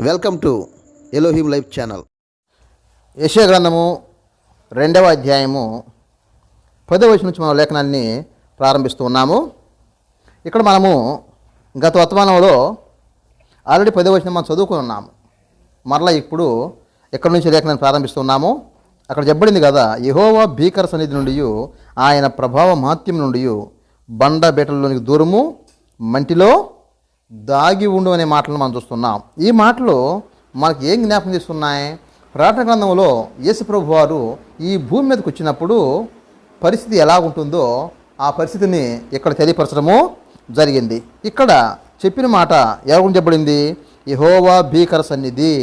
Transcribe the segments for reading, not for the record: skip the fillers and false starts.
Welcome to Elohim life channel. యెషయా గ్రంథము 2వ అధ్యాయము 10వ వచనం నుంచి మనం లేఖనాన్ని ప్రారంభిస్తూ ఉన్నాము. ఇక్కడ మనము గత వర్తమానంలో ఆల్రెడీ 10వ వచనం మనం చదువుకుని ఉన్నాము. మరలా ఇప్పుడు ఎక్కడి నుంచి లేఖనాన్ని ప్రారంభిస్తున్నాము. అక్కడ చెప్పబడింది కదా, యెహోవా భీకర సన్నిధి నుండి, ఆయన ప్రభావ మహత్యం నుండి బండ బేటల్లోనికి దూరము, మంటిలో దాగి ఉండు అనే మాటలను మనం చూస్తున్నాం. ఈ మాటలు మనకి ఏం జ్ఞాపకం చేస్తున్నాయి? ప్రకటన గ్రంథంలో యేసు ప్రభు వారు ఈ భూమి మీదకి వచ్చినప్పుడు పరిస్థితి ఎలా ఉంటుందో ఆ పరిస్థితిని ఇక్కడ తెలియపరచడము జరిగింది. ఇక్కడ చెప్పిన మాట ఎవరు చెప్పబడింది? యెహోవా భీకర సన్నిధి.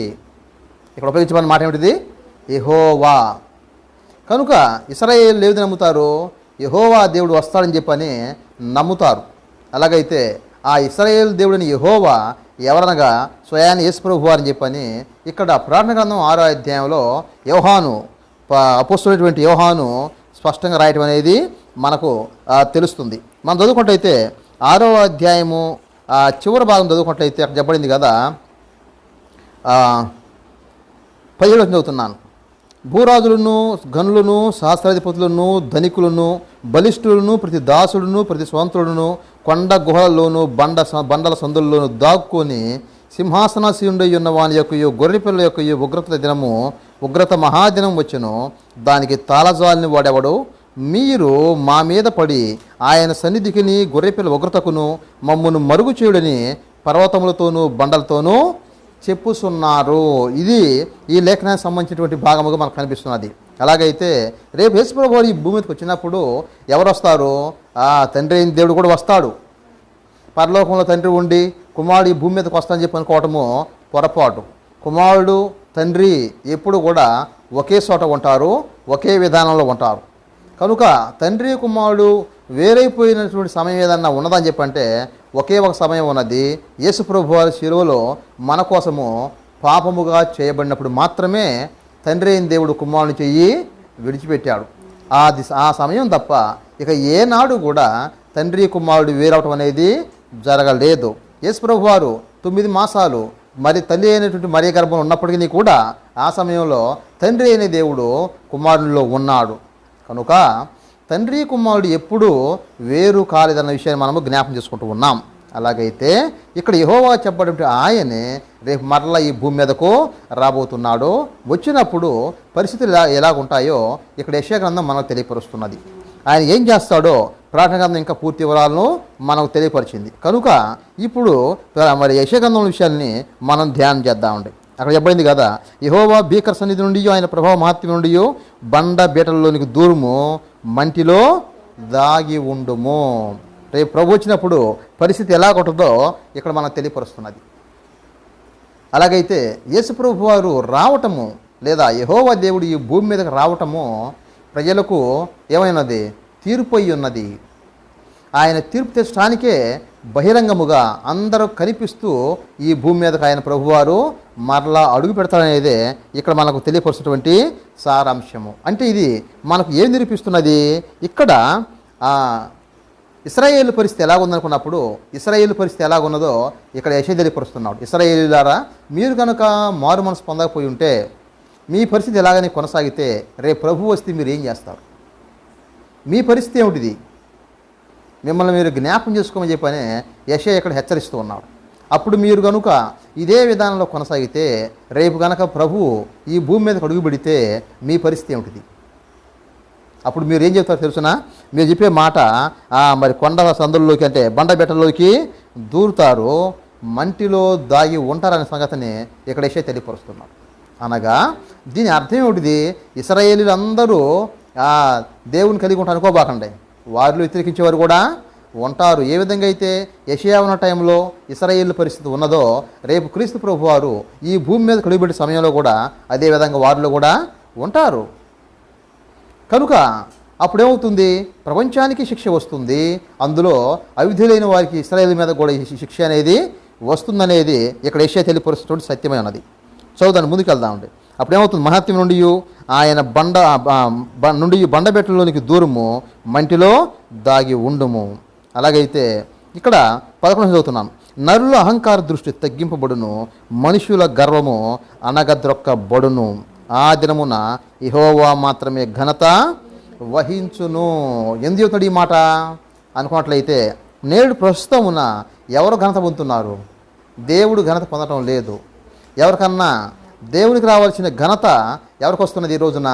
ఇక్కడ ఉపయోగించబడిన మాట ఏమిటిది? యెహోవా. కనుక ఇశ్రాయేలు ఏది నమ్ముతారు? యెహోవా దేవుడు వస్తాడని చెప్పని నమ్ముతారు. అలాగైతే ఆ ఇశ్రాయేలు దేవుడిని యెహోవా ఎవరనగా స్వయాన్ని యేసు ప్రభువు అని చెప్పని ఇక్కడ ప్రకటన గ్రంథం 6వ అధ్యాయంలో యోహాను, అపోస్తలుడైనటువంటి యోహాను స్పష్టంగా రాయటం అనేది మనకు తెలుస్తుంది. మనం చదువుకుంటైతే 6వ అధ్యాయము చివరి భాగం చదువుకుంటైతే అక్కడ చెప్పబడింది కదా, 17 చదువుతున్నాను. భూరాజులను, గనులను, సహస్రాధిపతులను, ధనికులను, బలిష్ఠులను, ప్రతి దాసుడును, ప్రతి స్వంతుడును కొండ గుహలలోను బండల సందుల్లోనూ దాక్కుని సింహాసనాసీనుడై ఉన్న వాని యొక్క గొర్రెపిల్ల యొక్క ఉగ్రత దినము, ఉగ్రత మహాదినం వచ్చును, దానికి తాళజాలని వాడెవడు? మీరు మా మీద పడి ఆయన సన్నిధికిని గొర్రెపిల్ల ఉగ్రతకును మమ్మను మరుగు చేయుడని పర్వతములతోనూ బండలతోనూ చెప్పుచున్నారు. ఇది ఈ లేఖనానికి సంబంధించినటువంటి భాగముగా మనకు కనిపిస్తున్నది. అలాగైతే రేపు యేసు ప్రభువు ఈ భూమి మీదకి వచ్చినప్పుడు ఎవరు వస్తారు? తండ్రి అయిన దేవుడు కూడా వస్తాడు. పరలోకంలో తండ్రి ఉండి కుమారుడు ఈ భూమి మీదకి వస్తాడని చెప్పి అనుకోవటము పొరపాటు. కుమారుడు తండ్రి ఎప్పుడు కూడా ఒకే చోట ఉంటారు, ఒకే విధానంలో ఉంటారు. కనుక తండ్రి కుమారుడు వేరైపోయినటువంటి సమయం ఏదన్నా ఉన్నదని చెప్పంటే ఒకే ఒక సమయం ఉన్నది. యేసు ప్రభువు వారి శిలువలో మన కోసము పాపముగా చేయబడినప్పుడు మాత్రమే తండ్రి అయిన దేవుడు కుమారుని చెయ్యి విడిచిపెట్టాడు. ఆ సమయం తప్ప ఇక ఏనాడు కూడా తండ్రి కుమారుడు వేరవటం అనేది జరగలేదు. యేసు ప్రభువు వారు 9 మాసాలు మరి తల్లి అయినటువంటి మరియ గర్భంలో ఉన్నప్పటికీ కూడా ఆ సమయంలో తండ్రి అయిన దేవుడు కుమారునిలో ఉన్నాడు. కనుక తండ్రి కుమారుడు ఎప్పుడూ వేరు కాలేదన్న విషయాన్ని మనము జ్ఞాపకం చేసుకుంటూ ఉన్నాం. అలాగైతే ఇక్కడ యెహోవా చెప్పబడి ఆయనే రేపు మరలా ఈ భూమి మీదకు రాబోతున్నాడు. వచ్చినప్పుడు పరిస్థితులు ఎలాగుంటాయో ఇక్కడ యెషయా గ్రంథం మనకు తెలియపరుస్తున్నది. ఆయన ఏం చేస్తాడో ప్రకటన గ్రంథం ఇంకా పూర్తి వివరాలను మనకు తెలియపరిచింది. కనుక ఇప్పుడు మరి యెషయా గ్రంథం విషయాన్ని మనం ధ్యానం చేద్దామండి. అక్కడ చెప్పబడింది కదా, యెహోవా భీకర సన్నిధి నుండి, ఆయన ప్రభావ మహత్యం నుండి బండ బీటల్లోనికి దూరము, మంటిలో దాగి ఉండుము. రేపు ప్రభు వచ్చినప్పుడు పరిస్థితి ఎలా ఉంటుందో ఇక్కడ మనకు తెలియపరుస్తున్నది. అలాగైతే యేసు ప్రభు వారు రావటము లేదా యెహోవా దేవుడు ఈ భూమి మీదకి రావటము ప్రజలకు ఏమైనది? తీర్పు అయి ఉన్నది. ఆయన తీర్పు తెచ్చడానికే బహిరంగముగా అందరూ కనిపిస్తూ ఈ భూమి మీదకి ఆయన ప్రభువారు మరలా అడుగు పెడతాడనేదే ఇక్కడ మనకు తెలియపరుస్తున్నటువంటి సారాంశము. అంటే ఇది మనకు ఏం నిరూపిస్తున్నది? ఇక్కడ ఇశ్రాయేలు పరిస్థితి ఎలాగుందనుకున్నప్పుడు ఇశ్రాయేలు పరిస్థితి ఎలాగున్నదో ఇక్కడ యెషయా తెలియపరుస్తున్నాడు. ఇశ్రాయేలులారా, మీరు కనుక మారు మనసు పొందకపోయి ఉంటే మీ పరిస్థితి ఎలాగని కొనసాగితే రేపు ప్రభు వస్తే మీరు ఏం చేస్తారు? మీ పరిస్థితి ఏమిటిది? మిమ్మల్ని మీరు జ్ఞాపకం చేసుకోమని చెప్పని యెషయా ఇక్కడ హెచ్చరిస్తూ ఉన్నాడు. అప్పుడు మీరు కనుక ఇదే విధానంలో కొనసాగితే రేపు కనుక ప్రభువు ఈ భూమి మీదకి అడుగు పెడితే మీ పరిస్థితి ఏమిటిది? అప్పుడు మీరు ఏం చెప్తారో తెలుసునా? మీరు చెప్పే మాట మరి కొండ సందుల్లోకి అంటే బండబెట్టల్లోకి దూరుతారు, మంటిలో దాగి ఉంటారనే సంగతిని ఇక్కడ యెషయా తెలియపరుస్తున్నాడు. అనగా దీని అర్థం ఏమిటిది? ఇశ్రాయేలీలందరూ దేవుని కలిగి ఉంటారు అనుకోబాకండి. వారిలో వ్యతిరేకించేవారు కూడా ఉంటారు. ఏ విధంగా అయితే యెషయా ఉన్న టైంలో ఇశ్రాయేలు పరిస్థితి ఉన్నదో రేపు క్రీస్తు ప్రభు వారు ఈ భూమి మీద కడుగుబెట్టే సమయంలో కూడా అదే విధంగా వారిలో కూడా ఉంటారు. కనుక అప్పుడేమవుతుంది? ప్రపంచానికి శిక్ష వస్తుంది. అందులో అవిధులైన వారికి ఇశ్రాయేలు మీద కూడా ఈ శిక్ష అనేది వస్తుందనేది ఇక్కడ యెషయా తెలియపరుస్తున్నటువంటి సత్యమే ఉన్నది. చదువుదాన్ని ముందుకు వెళ్దామండి. అప్పుడేమవుతుంది? మహత్యం నుండి ఆయన బండబెట్టలోనికి దూరము, మంటిలో దాగి ఉండుము. అలాగైతే ఇక్కడ 11 చదువుతున్నాను. నరుల అహంకార దృష్టి తగ్గింపబడును, మనుషుల గర్వము అనగద్రొక్కబడును. ఆ దినమున యెహోవా మాత్రమే ఘనత వహించును. ఎందుకు చెబుతాడు ఈ మాట అనుకున్నట్లయితే, నేడు ప్రస్తుతమున ఎవరు ఘనత పొందుతున్నారు? దేవుడు ఘనత పొందటం లేదు. ఎవరికన్నా దేవునికి రావాల్సిన ఘనత ఎవరికి వస్తున్నది? ఈ రోజున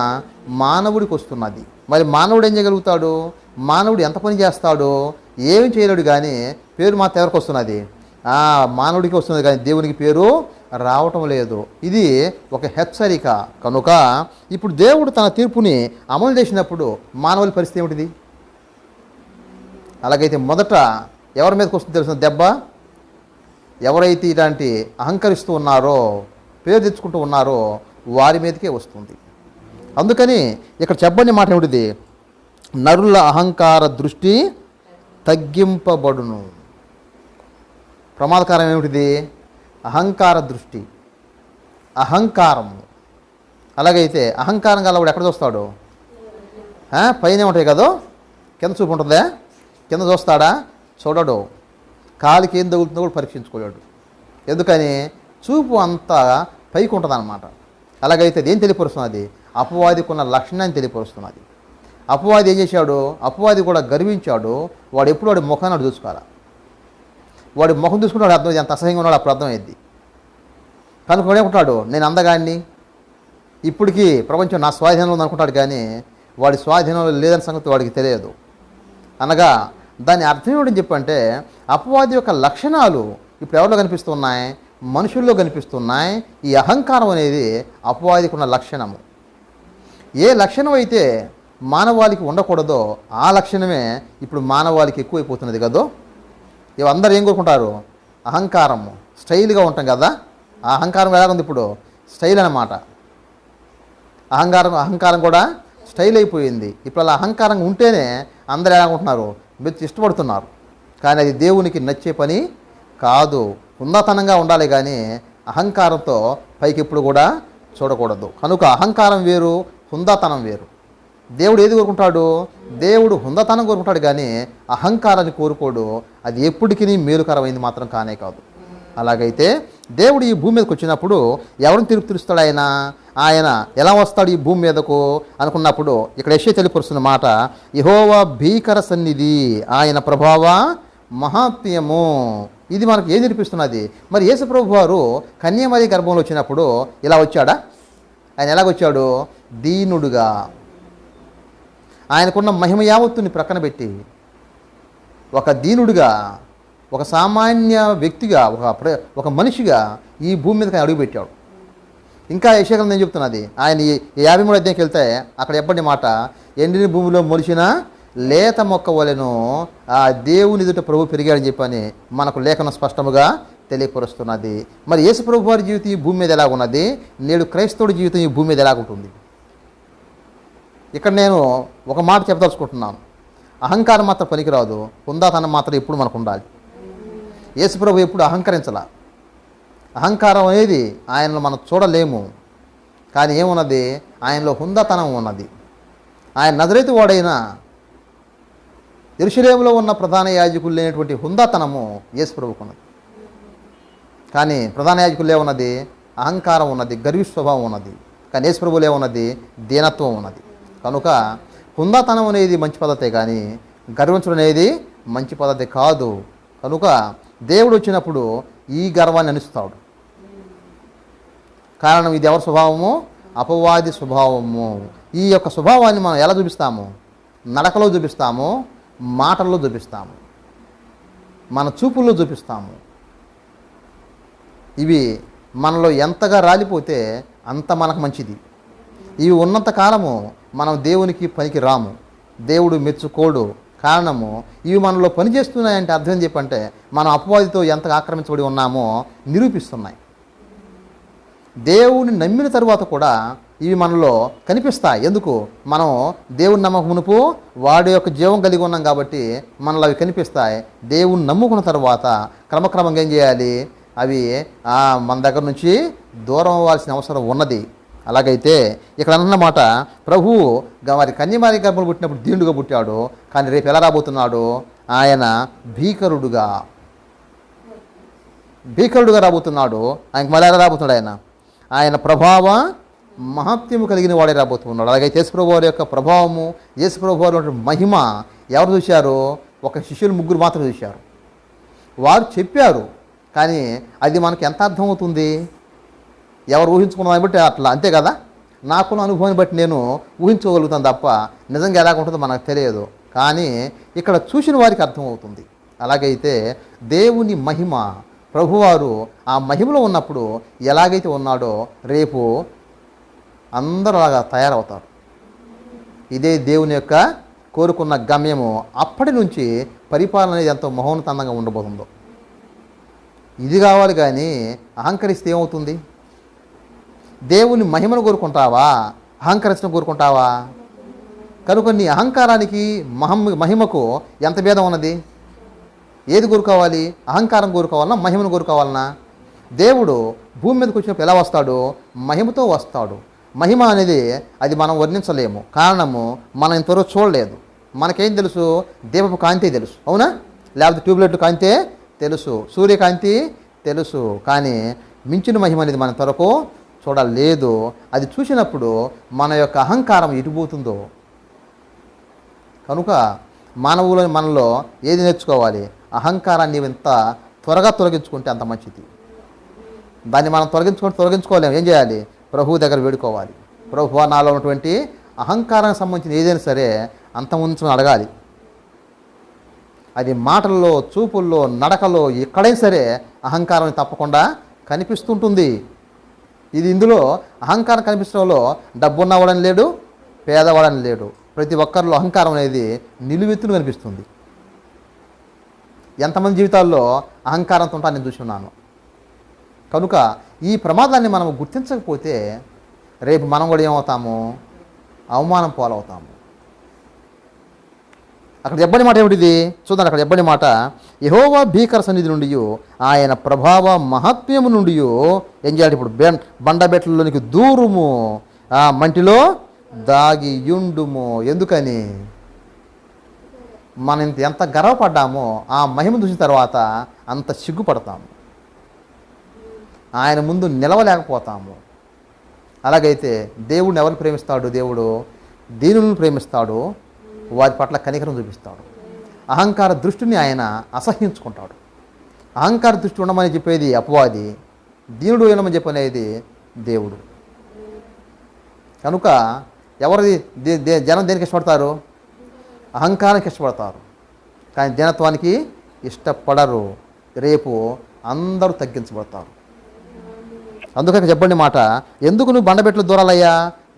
మానవుడికి వస్తున్నది. మరి మానవుడు ఏం చేయగలుగుతాడు? మానవుడు ఎంత పని చేస్తాడో ఏమి చేయలేడు, కానీ పేరు మాత్రం ఎవరికి వస్తున్నది? మానవుడికి వస్తున్నది, కానీ దేవునికి పేరు రావటం లేదు. ఇది ఒక హెచ్చరిక. కనుక ఇప్పుడు దేవుడు తన తీర్పుని అమలు చేసినప్పుడు మానవుల పరిస్థితి ఏమిటిది? అలాగైతే మొదట ఎవరి మీదకి వస్తుంది తెలిసిన దెబ్బ? ఎవరైతే ఇలాంటి అహంకరిస్తూ ఉన్నారో, పేరు తెచ్చుకుంటూ ఉన్నారో వారి మీదకే వస్తుంది. అందుకని ఇక్కడ చెప్పని మాట ఏమిటిది? నరుల అహంకార దృష్టి తగ్గింపబడును. ప్రమాదకరం ఏమిటిది? అహంకార దృష్టి, అహంకారము. అలాగైతే అహంకారం గలవాడు ఎక్కడ చూస్తాడు? పైన ఉంటాయి కదా, కింద చూపు ఉంటుందా? కింద చూస్తాడా? చూడడు. కాలికి ఏం తగులుతుందో కూడా పరీక్షించుకోలేడు. ఎందుకని? చూపు అంతా పైకి ఉంటుంది అన్నమాట. అలాగైతే అది ఏం తెలియపరుస్తున్నది? అపవాదికి ఉన్న లక్షణాన్ని తెలియపరుస్తున్నది. అపవాది ఏం చేశాడు? అపవాది కూడా గర్వించాడు. వాడు ఎప్పుడు వాడి ముఖాన్ని చూసుకోవాలి. వాడి ముఖం చూసుకుంటే వాడు అర్థమైంది ఎంత అసహ్యంగా ఉన్నాడు, అప్పుడు అర్థమైంది. కనుక వాడేమంటాడు? నేను అందగాడిని, ఇప్పటికీ ప్రపంచం నా స్వాధీనంలో ఉందనుకుంటాడు, కానీ వాడి స్వాధీనంలో లేదని సంగతి వాడికి తెలియదు. అనగా దాని అర్థం ఏమిటని చెప్పంటే, అపవాది యొక్క లక్షణాలు ఇప్పుడు ఎవరిలో కనిపిస్తున్నాయి? మనుషుల్లో కనిపిస్తున్నాయి. ఈ అహంకారం అనేది అపవాదికి ఉన్న లక్షణము. ఏ లక్షణం అయితే మానవాళికి ఉండకూడదో ఆ లక్షణమే ఇప్పుడు మానవాళికి ఎక్కువైపోతున్నది కదో. ఇవి అందరూ ఏం కోరుకుంటారు? అహంకారము. స్టైల్గా ఉంటాం కదా, ఆ అహంకారం ఎలాగుంది ఇప్పుడు? స్టైల్ అన్నమాట. అహంకారం కూడా స్టైల్ అయిపోయింది. ఇప్పుడు అలా అహంకారంగా ఉంటేనే అందరూ ఎలాగుంటున్నారు? మెచ్చి ఇష్టపడుతున్నారు. కానీ అది దేవునికి నచ్చే పని కాదు. ఉన్నతనంగా ఉండాలి, కానీ అహంకారంతో పైకి ఎప్పుడు కూడా చూడకూడదు. కనుక అహంకారం వేరు, హుందాతనం వేరు. దేవుడు ఏది కోరుకుంటాడు? దేవుడు హుందాతనం కోరుకుంటాడు, కానీ అహంకారాన్ని కోరుకోడు. అది ఎప్పటికీ మేలుకరమైంది మాత్రం కానే కాదు. అలాగైతే దేవుడు ఈ భూమి మీదకి వచ్చినప్పుడు ఎవరిని తీరుస్తాడు? ఆయన ఎలా వస్తాడు ఈ భూమి మీదకు అనుకున్నప్పుడు ఇక్కడ యెషయా తెలియపరుస్తున్న మాట, యెహోవా భీకర సన్నిధి, ఆయన ప్రభావ మహాత్మ్యము. ఇది మనకు ఏది నేర్పిస్తున్నది? మరి యేసు ప్రభు వారు కన్యామరి గర్భంలో వచ్చినప్పుడు ఇలా వచ్చాడా? ఆయన ఎలాగొచ్చాడు? దీనుడుగా. ఆయనకున్న మహిమ యావత్తుని ప్రక్కన పెట్టి ఒక దీనుడిగా, ఒక సామాన్య వ్యక్తిగా, ఒక మనిషిగా ఈ భూమి మీదకి ఆయన అడుగుపెట్టాడు. ఇంకా యెషయా గ్రంథం ఏం చెప్తున్నది? ఆయన 53వ అధ్యాయంకి వెళ్తే అక్కడ చెప్పండి మాట, ఎండిన భూమిలో మొలిచిన లేత మొక్క వలెను ఆ దేవుని ఎదుట ప్రభు పెరిగాడని చెప్పని మనకు లేఖనం స్పష్టముగా తెలియపరుస్తున్నది. మరి యేసు ప్రభు వారి జీవితం ఈ భూమి మీద ఎలాగున్నది? నేడు క్రైస్తవుడి జీవితం ఈ భూమి మీద ఎలాగుంటుంది? ఇక్కడ నేను ఒక మాట చెప్పదలుచుకుంటున్నాను. అహంకారం మాత్రం పనికిరాదు, హుందాతనం మాత్రం ఎప్పుడు మనకు ఉండాలి. యేసు ప్రభు ఎప్పుడు అహంకరించాల. అహంకారం అనేది ఆయనలో మనం చూడలేము, కానీ ఏమున్నది? ఆయనలో హుందాతనం ఉన్నది. ఆయన నజరేతు వాడైన యెరూషలేములో ఉన్న ప్రధాన యాజకులు లేనటువంటి హుందాతనము యేసు ప్రభువుకు ఉన్నది. కానీ ప్రధాన యాజకులు ఏమున్నది? అహంకారం ఉన్నది, గర్వి స్వభావం ఉన్నది. కానీ యేసు ప్రభువులో ఏమున్నది? దీనత్వం ఉన్నది. కనుక హుందాతనం అనేది మంచి పద్ధతే, కానీ గర్వించడం అనేది మంచి పద్ధతి కాదు. కనుక దేవుడు వచ్చినప్పుడు ఈ గర్వాన్ని అనుస్తాడు. కారణం ఇది ఎవరి స్వభావము? అపవాది స్వభావము. ఈ యొక్క స్వభావాన్ని మనం ఎలా చూపిస్తాము? నడకలో చూపిస్తాము, మాటల్లో చూపిస్తాము, మన చూపుల్లో చూపిస్తాము. ఇవి మనలో ఎంతగా రాలిపోతే అంత మనకు మంచిది. ఇవి ఉన్నంత కాలము మనం దేవునికి పనికి రాము, దేవుడు మెచ్చుకోడు. కారణము ఇవి మనలో పనిచేస్తున్నాయంటే అర్థం చెప్పంటే మనం అపవాదితో ఎంతగా ఆక్రమించబడి ఉన్నామో నిరూపిస్తున్నాయి. దేవుని నమ్మిన తరువాత కూడా ఇవి మనలో కనిపిస్తాయి. ఎందుకు? మనం దేవుని నమ్మక మునుపు వాడి యొక్క జీవం కలిగి ఉన్నాం కాబట్టి మనలో అవి కనిపిస్తాయి. దేవుని నమ్ముకున్న తర్వాత క్రమక్రమంగా ఏం చేయాలి? అవి మన దగ్గర నుంచి దూరం అవ్వాల్సిన అవసరం ఉన్నది. అలాగైతే ఇక్కడ అన్నమాట, ప్రభువు వారి కన్యమారి గర్భంలో పుట్టినప్పుడు దీనుడుగా పుట్టాడు, కానీ రేపు ఎలా రాబోతున్నాడు? ఆయన భీకరుడుగా. భీకరుడుగా రాబోతున్నాడు. ఆయనకు మళ్ళీ ఎలా రాబోతున్నాడు? ఆయన ప్రభావ మహత్యము కలిగిన వాడే రాబోతున్నాడు. అలాగే యేసుప్రభు వారి యొక్క ప్రభావము, యేసుప్రభు వారి మహిమ ఎవరు చూశారు? ఒక శిష్యులు 3 మాత్రం చూశారు. వారు చెప్పారు, కానీ అది మనకు ఎంత అర్థమవుతుంది? ఎవరు ఊహించుకున్నామని బట్టి అట్లా, అంతే కదా. నాకున్న అనుభవాన్ని బట్టి నేను ఊహించుకోగలుగుతాను తప్ప నిజంగా ఎలాగ ఉంటుందో మనకు తెలియదు. కానీ ఇక్కడ చూసిన వారికి అర్థమవుతుంది. అలాగైతే దేవుని మహిమ, ప్రభువారు ఆ మహిమలో ఉన్నప్పుడు ఎలాగైతే ఉన్నాడో రేపు అందరూ అలాగా తయారవుతారు. ఇదే దేవుని యొక్క కోరుకున్న గమ్యము. అప్పటి నుంచి పరిపాలన అనేది ఎంతో మహోన్నతంగా ఉండబోతుందో. ఇది కావాలి, కానీ అహంకరిస్తే ఏమవుతుంది? దేవుని మహిమను కోరుకుంటావా, అహంకరించడం కోరుకుంటావా? కనుక నీ అహంకారానికి మహిమకు ఎంత భేదం ఉన్నది? ఏది కోరుకోవాలి? అహంకారం కోరుకోవాలన్నా, మహిమను కోరుకోవాలన్నా? దేవుడు భూమి మీదకి వచ్చినప్పుడు ఎలా వస్తాడు? మహిమతో వస్తాడు. మహిమ అనేది అది మనం వర్ణించలేము. కారణము మనం ఇంతవరకు చూడలేదు. మనకేం తెలుసు? దీపపు కాంతి తెలుసు, అవునా? లేకపోతే ట్యూబ్లైట్ కాంతే తెలుసు, సూర్యకాంతి తెలుసు. కానీ మించిన మహిమ అనేది మన ఇంతవరకు చూడలేదు. అది చూసినప్పుడు మన యొక్క అహంకారం ఎటుపోతుందో. కనుక మనలో ఏది నేర్చుకోవాలి? అహంకారాన్ని ఇంత త్వరగా తొలగించుకుంటే అంత మంచిది. దాన్ని మనం తొలగించుకోలేము. ఏం చేయాలి? ప్రభువు దగ్గర వేడుకోవాలి. ప్రభువా, నాలో ఉన్నటువంటి అహంకారానికి సంబంధించిన ఏదైనా సరే అంతమొందించమని అడగాలి. అది మాటల్లో, చూపుల్లో, నడకలో ఎక్కడైనా సరే అహంకారం తప్పకుండా కనిపిస్తుంటుంది. ఇందులో అహంకారం కనిపించడంలో డబ్బున్నవాడని లేడు, పేదవాడని లేడు. ప్రతి ఒక్కరిలో అహంకారం అనేది నిలువెత్తును కనిపిస్తుంది. ఎంతమంది జీవితాల్లో అహంకారంతో ఉంటా నేను చూస్తున్నాను. కనుక ఈ ప్రమాదాన్ని మనం గుర్తించకపోతే రేపు మనం కూడా ఏమవుతాము? అవమానం పాలవుతాము. అక్కడ చెప్పని మాట ఏమిటిది? చూద్దాం. అక్కడ చెప్పని మాట, యెహోవా భీకర సన్నిధి నుండి, ఆయన ప్రభావ మహత్యము నుండి ఏం చేయాలి? ఇప్పుడు బండబెట్లలోనికి దూరుము, ఆ మంటిలో దాగి యుండుము. ఎందుకని? మనం ఎంత గర్వపడ్డామో ఆ మహిమ చూసిన తర్వాత అంత సిగ్గుపడతాము, ఆయన ముందు నిలవలేకపోతాము. అలాగైతే దేవుడిని ఎవరు ప్రేమిస్తాడు? దేవుడు దీనులను ప్రేమిస్తాడు, వారి పట్ల కనికరం చూపిస్తాడు. అహంకార దృష్టిని ఆయన అసహ్యించుకుంటాడు. అహంకార దృష్టి ఉండమని చెప్పేది అపవాది, దీనుడు ఉండమని చెప్పనేది దేవుడు. కనుక ఎవరిది జనం దేనికి ఇష్టపడతారు? అహంకారానికి ఇష్టపడతారు, కానీ దీనత్వానికి ఇష్టపడరు. రేపు అందరూ తగ్గించబడతారు. అందుకని చెప్పండి మాట, ఎందుకు నువ్వు బండబెట్లు దూరాలయ్యా?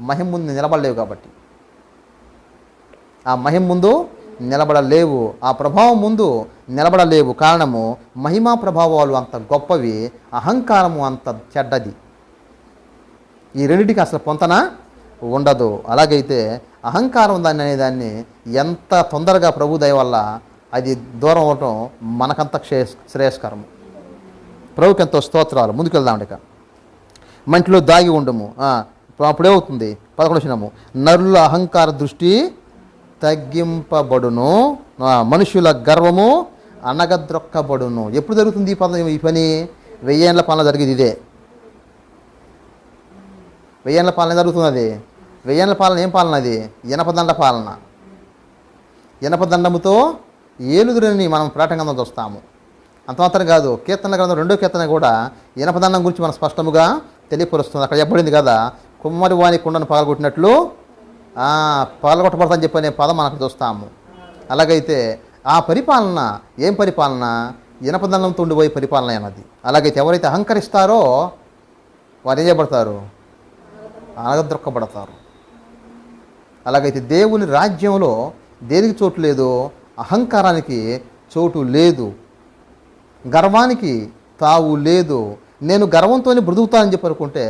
మహిమ ముందు నిలబడలేవు కాబట్టి. ఆ మహిమ ముందు నిలబడలేవు, ఆ ప్రభావం ముందు నిలబడలేవు. కారణము మహిమా ప్రభావాలు అంత గొప్పవి, అహంకారము అంత చెడ్డది. ఈ రెండింటికి అసలు పొంతన ఉండదు. అలాగైతే అహంకారం అనేదాన్ని ఎంత తొందరగా ప్రభు దయ వల్ల అది దూరం అవటం మనకంత శ్రేయస్కరము. ప్రభుకి ఎంతో స్తోత్రాలు. ముందుకు వెళ్దాం. ఇక మంటిలో దాగి ఉండము. అప్పుడేమవుతుంది? 11వ వచనము, నరుల అహంకార దృష్టి తగ్గింపబడును, మనుషుల గర్వము అనగద్రొక్కబడును. ఎప్పుడు జరుగుతుంది ఈ పని? 1000 ఏళ్ల పాలన జరిగేది ఇదే. 1000 ఏళ్ల పాలన జరుగుతుంది. అది 1000 ఏళ్ల పాలన ఏం పాలన? అది ఇనపదండ పాలన. ఇనపదండముతో ఏలుదురని మనం ప్రకటన గ్రంథం చూస్తాము. అంత మాత్రం కాదు, కీర్తన గ్రంథం 2వ కీర్తన కూడా ఇనపదండం గురించి మనం స్పష్టముగా తెలియపరుస్తుంది. అక్కడ చెప్పబడింది కదా, కుమ్మరి వాని కుండను పగలగొట్టినట్లు పగలగొట్టబడతాని చెప్పనే పదం మనకు చూస్తాము. అలాగైతే ఆ పరిపాలన ఏం పరిపాలన? ఇనపదండంతో ఉండిపోయే పరిపాలన అన్నది. అలాగైతే ఎవరైతే అహంకరిస్తారో వారు ఏం చేయబడతారు? అనగద్రొక్కబడతారు. అలాగైతే దేవుని రాజ్యంలో దేనికి చోటు లేదు? అహంకారానికి చోటు లేదు, గర్వానికి తావు లేదు. నేను గర్వంతోనే బ్రతుకుతానని చెప్పి అనుకుంటే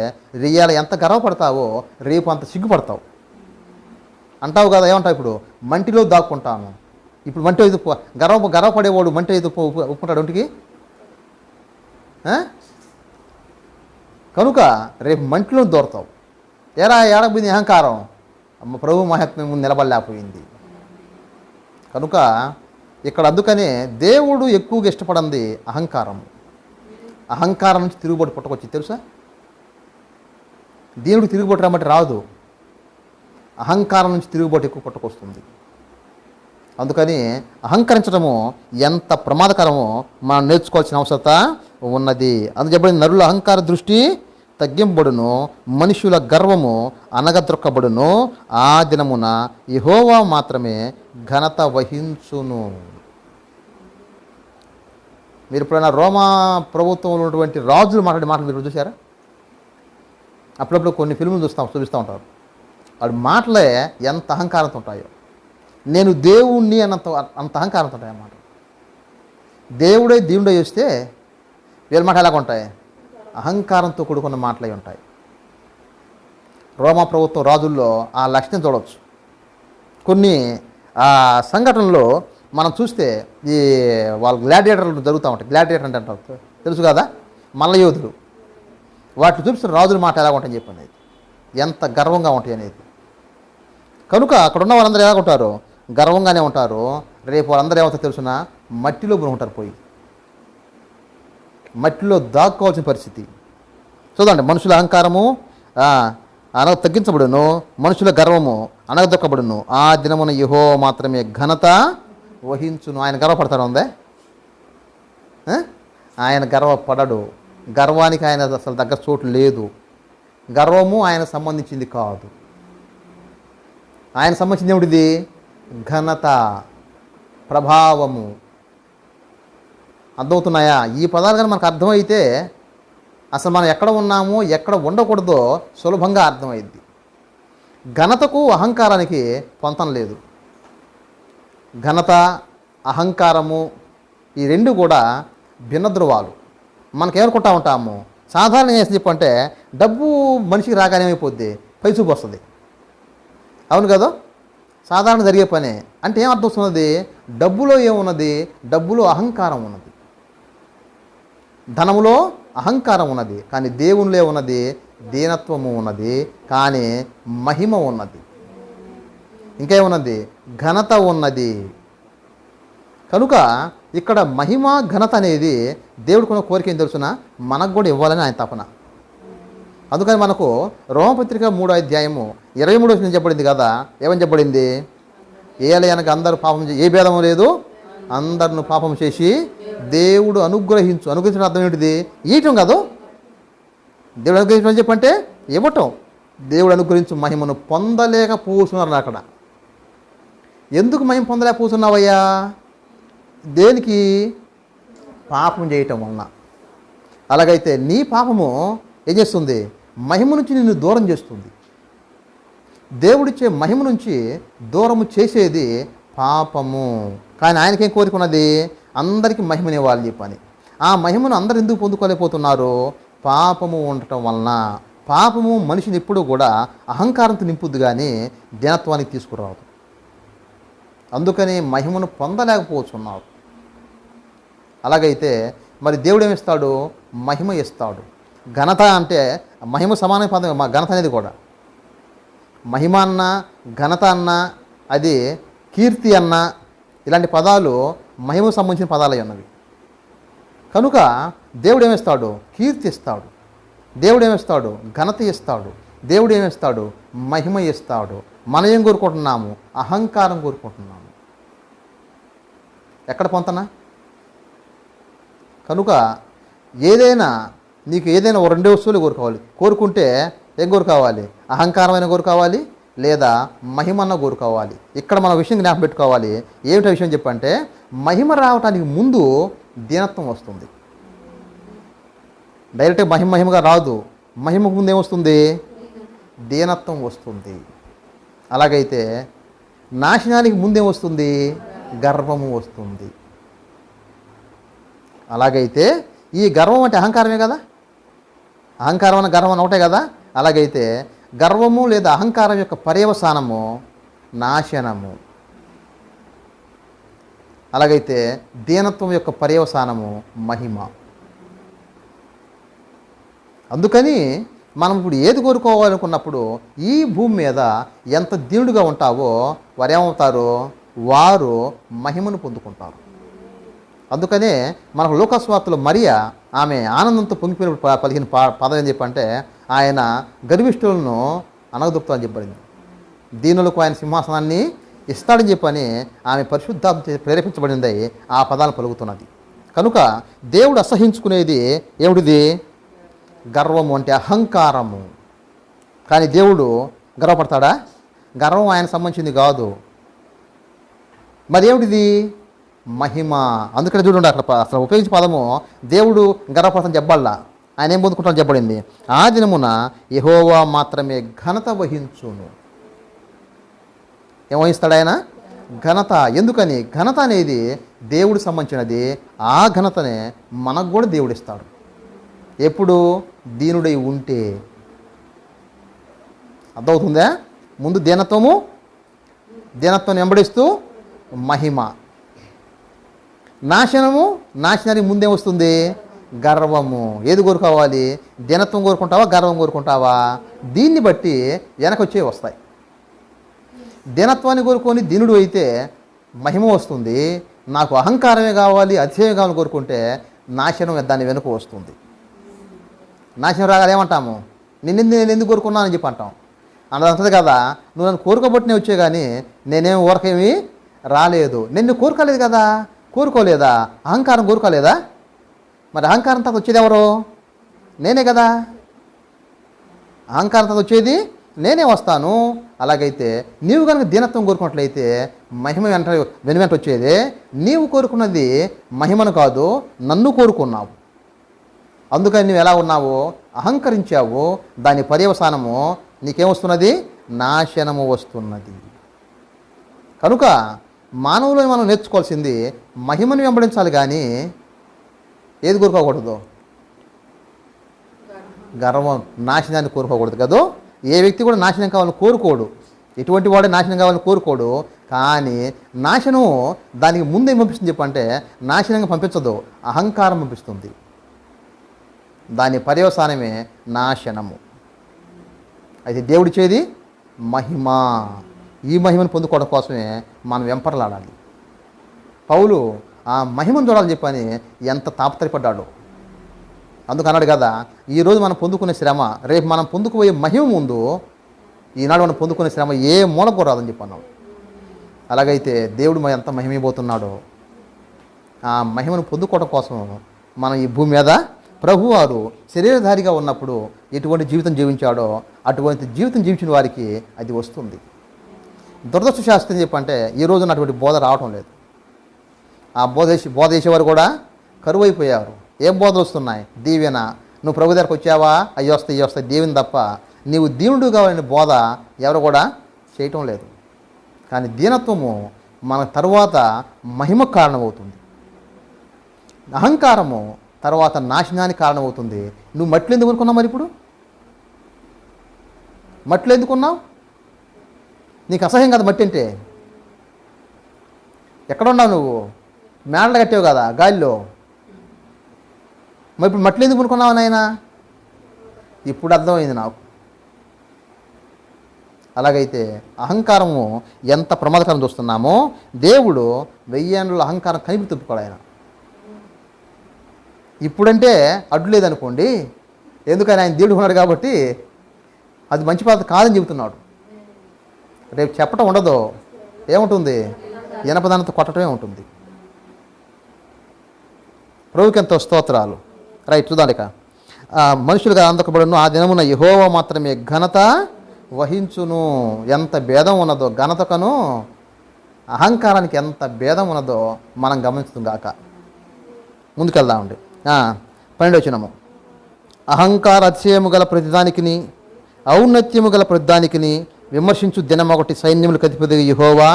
రియాల ఎంత గర్వపడతావో రేపు అంత సిగ్గుపడతావు. అంటావు కదా, ఏమంటావు? ఇప్పుడు మంటిలో దాక్కుంటాను. ఇప్పుడు మంటి ఇది గర్వపడేవాడు మంటి ఇది ఒప్పుకుంటాడు ఒంటికి. కనుక రేపు మంటిలో దూరతావు. ఏడబోయింది అహంకారం? ప్రభు మహాత్మ్యం ముందు నిలబడలేకపోయింది. కనుక ఇక్కడ అందుకనే దేవుడు ఎక్కువగా ఇష్టపడింది అహంకారం. అహంకారం నుంచి తిరుగుబాటు పుట్టకొచ్చి తెలుసా? దేవుడు తిరుగుబాటు రమ్మంటే రాదు, అహంకారం నుంచి తిరుగుబాటు ఎక్కువ పుట్టకొస్తుంది. అందుకని అహంకరించడము ఎంత ప్రమాదకరమో మనం నేర్చుకోవాల్సిన అవసరత ఉన్నది. అందుకు చెప్పబడింది, నరుల అహంకార దృష్టి తగ్గింపబడును, మనుషుల గర్వము అనగద్రొక్కబడును, ఆ దినమున యెహోవా మాత్రమే ఘనత వహించును. మీరు ఎప్పుడైనా రోమా ప్రభుత్వంలో ఉన్నటువంటి రాజులు మాట్లాడే మాటలు మీరు చూసారా? అప్పుడప్పుడు కొన్ని ఫిల్ములు చూపిస్తూ ఉంటారు. వాడి మాటలే ఎంత అహంకారంతో ఉంటాయో. నేను దేవుణ్ణి అంత అహంకారంతో ఉంటాయి అన్నమాట. దేవుడే దేవుడే చేస్తే వీళ్ళ మాట ఎలాగ ఉంటాయి? అహంకారంతో కూడుకున్న మాటలై ఉంటాయి. రోమా ప్రభుత్వం రాజుల్లో ఆ లక్షణం చూడవచ్చు. కొన్ని సంఘటనలో మనం చూస్తే ఈ వాళ్ళ గ్లాడియేటర్లు జరుగుతూ ఉంటాయి. గ్లాడియేటర్ అంటే అంటారు తెలుసు కదా, మల్లయోధులు. వాటిని చూపిస్తున్న రాజుల మాట ఎలా ఉంటాయని చెప్పి ఎంత గర్వంగా ఉంటాయి అనేది. కనుక అక్కడ ఉన్న వాళ్ళందరూ ఎలా ఉంటారు? గర్వంగానే ఉంటారు. రేపు వాళ్ళందరూ ఏమవుతారు తెలుసున? మట్టిలో ఉంటారు, పోయి మట్టిలో దాక్కోవాల్సిన పరిస్థితి. చూడండి, మనుషుల అహంకారము తగ్గించబడును, మనుషుల గర్వము అనగదొక్కబడును, ఆ దినమున యెహోవా మాత్రమే ఘనత వహించును. ఆయన గర్వపడతాడు ఉందే? ఆయన గర్వపడడు. గర్వానికి ఆయన అసలు దగ్గర చోటు లేదు. గర్వము ఆయన సంబంధించింది కాదు. ఆయన సంబంధించింది ఏమిటిది? ఘనత, ప్రభావము. అర్థమవుతున్నాయా? ఈ పదాలు కానీ మనకు అర్థమైతే అసలు మనం ఎక్కడ ఉన్నామో ఎక్కడ ఉండకూడదో సులభంగా అర్థమైద్ది. ఘనతకు అహంకారానికి పొంతం లేదు. ఘనత, అహంకారము ఈ రెండు కూడా భిన్న ధృవాలు. మనకేమనుకుంటా ఉంటాము, సాధారణంగా ఏం చెప్పంటే డబ్బు మనిషికి రాగానే ఏమైపోద్ది? పైసూపు వస్తుంది. అవును కదా? సాధారణ జరిగే పనే. అంటే ఏం అర్థం వస్తున్నది? డబ్బులో ఏమున్నది? డబ్బులో అహంకారం ఉన్నది. ధనములో అహంకారం ఉన్నది, కానీ దేవునిలో ఉన్నది దీనత్వము ఉన్నది, కానీ మహిమ ఉన్నది. ఇంకేమున్నది? ఘనత ఉన్నది. కనుక ఇక్కడ మహిమ ఘనత అనేది దేవుడికున్న కోరిక ఏం తెలుసునా? మనకు కూడా ఇవ్వాలని ఆయన తపన. అందుకని మనకు రోమపత్రిక 3వ అధ్యాయము 23వ వచనం చెప్పబడింది కదా. ఏమని చెప్పబడింది? ఏలయనక అందరూ పాపం ఏ భేదము లేదు, అందరిని పాపం చేసి దేవుడు అనుగ్రహించడం అర్థం ఏంటిది? ఇవ్వటం కాదు. దేవుడు అనుగ్రహించడం చెప్పంటే ఇవ్వటం. దేవుడు అనుగ్రహించు మహిమను పొందలేకపోతున్నారు. అక్కడ ఎందుకు మహిమ పొందలేకపోతున్నావయ్యా? దేనికి? పాపం చేయటం వలన. అలాగైతే నీ పాపము ఏం చేస్తుంది? మహిమ నుంచి నిన్ను దూరం చేస్తుంది. దేవుడిచ్చే మహిమ నుంచి దూరము చేసేది పాపము. కానీ ఆయనకేం కోరుకున్నది? అందరికీ మహిమనివ్వాలి చెప్పని. ఆ మహిమను అందరు ఎందుకు పొందుకోలేకపోతున్నారు? పాపము ఉండటం వలన. పాపము మనిషిని ఎప్పుడూ కూడా అహంకారంతో నింపుద్ది, కానీ దీనత్వానికి తీసుకురాదు. అందుకని మహిమను పొందలేకపోతున్నారు. అలాగైతే మరి దేవుడు ఏమిస్తాడు? మహిమ ఇస్తాడు. ఘనత అంటే మహిమ సమాన పదం. మా ఘనత అనేది కూడా మహిమ అన్న, ఘనత అన్న, అది కీర్తి అన్న, ఇలాంటి పదాలు మహిమకు సంబంధించిన పదాలై ఉన్నవి. కనుక దేవుడు ఏమిస్తాడు? కీర్తి ఇస్తాడు. దేవుడు ఏమిస్తాడు? ఘనత ఇస్తాడు. దేవుడు ఏమిస్తాడు? మహిమ ఇస్తాడు. మనం ఏం కోరుకుంటున్నాము? అహంకారం కోరుకుంటున్నాము. ఎక్కడ పొంతనా? కనుక నీకు ఏదైనా ఓ 2 వస్తువులు కోరుకుంటే ఏం కోరుకోవాలి? అహంకారమైన కోరుకోవాలి, లేదా మహిమన్న కోరుకోవాలి. ఇక్కడ మన విషయం జ్ఞాపకం పెట్టుకోవాలి. ఏమిటో విషయం చెప్పంటే, మహిమ రావటానికి ముందు దీనత్వం వస్తుంది. డైరెక్ట్గా మహిమగా రాదు. మహిమకు ముందు ఏమొస్తుంది? దీనత్వం వస్తుంది. అలాగైతే నాశనానికి ముందేమొస్తుంది? గర్వము వస్తుంది. అలాగైతే ఈ గర్వం అంటే అహంకారమే కదా. అహంకారం అన్న గర్వం ఒకటే కదా. అలాగైతే గర్వము లేదా అహంకారం యొక్క పర్యవసానము నాశనము. అలాగైతే దీనత్వం యొక్క పర్యవసానము మహిమ. అందుకని మనం ఇప్పుడు ఏది కోరుకోవాలనుకున్నప్పుడు ఈ భూమి మీద ఎంత దీనుడుగా ఉంటావో వారు ఏమవుతారు? వారు మహిమను పొందుకుంటారు. అందుకనే మనకు లోకస్వార్తలో మరియా ఆమె ఆనందంతో పొంగిపోయిన పలికిన పదం ఏం చెప్పంటే ఆయన గర్విష్ఠులను అనగదొక్కుతా అని చెప్పబడింది. దీనులకు ఆయన సింహాసనాన్ని ఇస్తాడని చెప్పని ఆమె పరిశుద్ధాత్మ ప్రేరేపించబడింది ఆ పదాలు పలుకుతున్నది. కనుక దేవుడు అసహించుకునేది ఏమిటిది? గర్వము, అంటే అహంకారము. కానీ దేవుడు గర్వపడతాడా? గర్వం ఆయన సంబంధించింది కాదు. మరి ఏమిటిది? మహిమ. అందుకని చూడండి, అసలు ఉపయోగించే పదము దేవుడు గర్వపడతాను చెప్పాలా, ఆయన ఏం పొందుకుంటాను చెప్పబడింది. ఆ దినమున యెహోవా మాత్రమే ఘనత వహించును. ఏం వహిస్తాడు ఆయన? ఘనత. ఎందుకని? ఘనత అనేది దేవుడు సంబంధించినది. ఆ ఘనతనే మనకు కూడా దేవుడు ఇస్తాడు. ఎప్పుడు? దీనుడై ఉంటే. అర్థమవుతుందా? ముందు దీనత్వం వెంబడిస్తూ మహిమ. నాశనానికి ముందే వస్తుంది గర్వము. ఏది కోరుకోవాలి? దీనత్వం కోరుకుంటావా, గర్వం కోరుకుంటావా? దీన్ని బట్టి వెనకొచ్చే వస్తాయి. దీనత్వాన్ని కోరుకొని దీనుడు అయితే మహిమ వస్తుంది. నాకు అహంకారమే కావాలి, అతిశయం కావాలని కోరుకుంటే నాశనం దాని వెనుక వస్తుంది. నాశనం రాగానే ఏమంటాము? నేను ఎందుకు కోరుకున్నానని చెప్పి అంటాం. అన్నదంతది కదా, నువ్వు నన్ను కోరుకోబట్టినే వచ్చే కానీ నేనేం ఊరకేమీ రాలేదు. నిన్ను కోరుకోలేదు కదా, కోరుకోలేదా? అహంకారం కోరుకోలేదా? మరి అహంకారం తర్వాత వచ్చేది ఎవరు? నేనే కదా. అహంకారం తర్వాత వచ్చేది నేనే వస్తాను. అలాగైతే నీవు కనుక దీనత్వం కోరుకున్నట్లయితే మహిమ వెనువెంట వచ్చేదే. నీవు కోరుకున్నది మహిమను కాదు, నన్ను కోరుకున్నావు. అందుకని నువ్వు ఎలా ఉన్నావు? అహంకరించావు. దాని పర్యవసానము నీకేమొస్తున్నది? నాశనము వస్తున్నది. కనుక మానవులను మనం నేర్చుకోవాల్సింది మహిమను వెంబడించాలి, కానీ ఏది కోరుకోకూడదు? గర్వం, నాశనాన్ని కోరుకోకూడదు కదా. ఏ వ్యక్తి కూడా నాశనం కావాలని కోరుకోడు. ఎటువంటి వాడే నాశనం కావాలని కోరుకోడు. కానీ నాశనం దానికి ముందే పంపిస్తుంది చెప్పంటే నాశనంగా పంపించదు, అహంకారం పంపిస్తుంది. దాని పర్యవసానమే నాశనము. అయితే దేవుడిచ్చేది మహిమ. ఈ మహిమను పొందుకోవడం కోసమే మనం వెంపర్లాడాలి. పౌలు ఆ మహిమను చూడాలని చెప్పని ఎంత తాపత్రయపడ్డాడు. అందుకు అన్నాడు కదా, ఈరోజు మనం పొందుకునే శ్రమ రేపు మనం పొందుకుపోయే మహిమ ముందు ఈనాడు మనం పొందుకునే శ్రమ ఏ మూలకు రాదని చెప్పన్నాడు. అలాగైతే దేవుడు ఎంత మహిమైపోతున్నాడో ఆ మహిమను పొందుకోవడం కోసం మనం ఈ భూమి మీద ప్రభువారు శరీరధారిగా ఉన్నప్పుడు ఎటువంటి జీవితం జీవించాడో అటువంటి జీవితం జీవించిన వారికి అది వస్తుంది. దురదృష్ట శాస్త్రం చెప్పంటే ఈ రోజున అటువంటి బోధ రావటం లేదు. ఆ బోధ చేసేవారు కూడా కరువు అయిపోయారు. ఏం బోధలు వస్తున్నాయి? దీవెన. నువ్వు ప్రభు దగ్గరకు వచ్చావా, అయ్యి వస్తాయి దీవెన తప్ప నీవు దీనుడు కావాలని బోధ ఎవరు కూడా చేయటం లేదు. కానీ దీనత్వము మన తరువాత మహిమకు కారణమవుతుంది. అహంకారము తర్వాత నాశనానికి కారణమవుతుంది. నువ్వు మట్లు ఎందుకు అనుకున్నావు? మరి ఇప్పుడు మట్లు ఎందుకున్నావు? నీకు అసహ్యం కదా మట్టి అంటే. ఎక్కడున్నావు నువ్వు? మేడలు కట్టావు కదా గాలిలో. మరి ఇప్పుడు మట్లు ఎందుకు అనుకున్నావు నాయన? ఇప్పుడు అర్థమైంది నాకు. అలాగైతే అహంకారము ఎంత ప్రమాదకరం చూస్తున్నామో దేవుడు 1000 ఏళ్ళలో అహంకారం కనిపి తిప్పుకోడు ఆయన. ఇప్పుడంటే అడ్డు లేదనుకోండి, ఎందుకని ఆయన దేవుడు ఉన్నాడు కాబట్టి అది మంచి పద్ధతి కాదని చెబుతున్నాడు. రేపు చెప్పటం ఉండదు, ఏముంటుంది? ఇనపదానంతో కొట్టడమే ఉంటుంది. ప్రభుకి ఎంతో స్తోత్రాలు. రైట్, చూద్దాం. ఇక మనుషులుగా అందకబడును ఆ దినమున యెహోవా మాత్రమే ఘనత వహించును. ఎంత భేదం ఉన్నదో ఘనతకను అహంకారానికి ఎంత భేదం ఉన్నదో మనం గమనించుదాం గాక. ముందుకెళ్దామండి. 12వ వచనము. అహంకార అతిశయము గల ప్రతిదానికిని ఔన్నత్యము గల ప్రతిదానికిని విమర్శించు దినమొకటి సైన్యములకు అధిపతి యెహోవా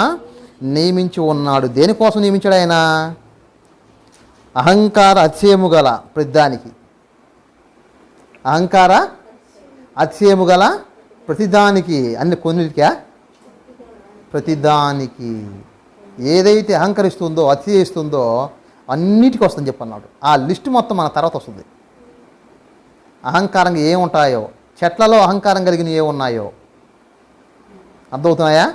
నియమించి ఉన్నాడు. దేనికోసం నియమించాడు ఆయన? అహంకార అతిశయము గల ప్రతిదానికి. అహంకార అతిశయము గల ప్రతిదానికి. అన్ని కొన్నిటికా? ప్రతిదానికి. ఏదైతే అహంకరిస్తుందో అతిశయిస్తుందో అన్నిటికీ వస్తుందని చెప్పన్నాడు. ఆ లిస్టు మొత్తం మన తర్వాత వస్తుంది. అహంకారంగా ఏముంటాయో, చెట్లలో అహంకారం కలిగినవి ఏమున్నాయో అర్థమవుతున్నాయా?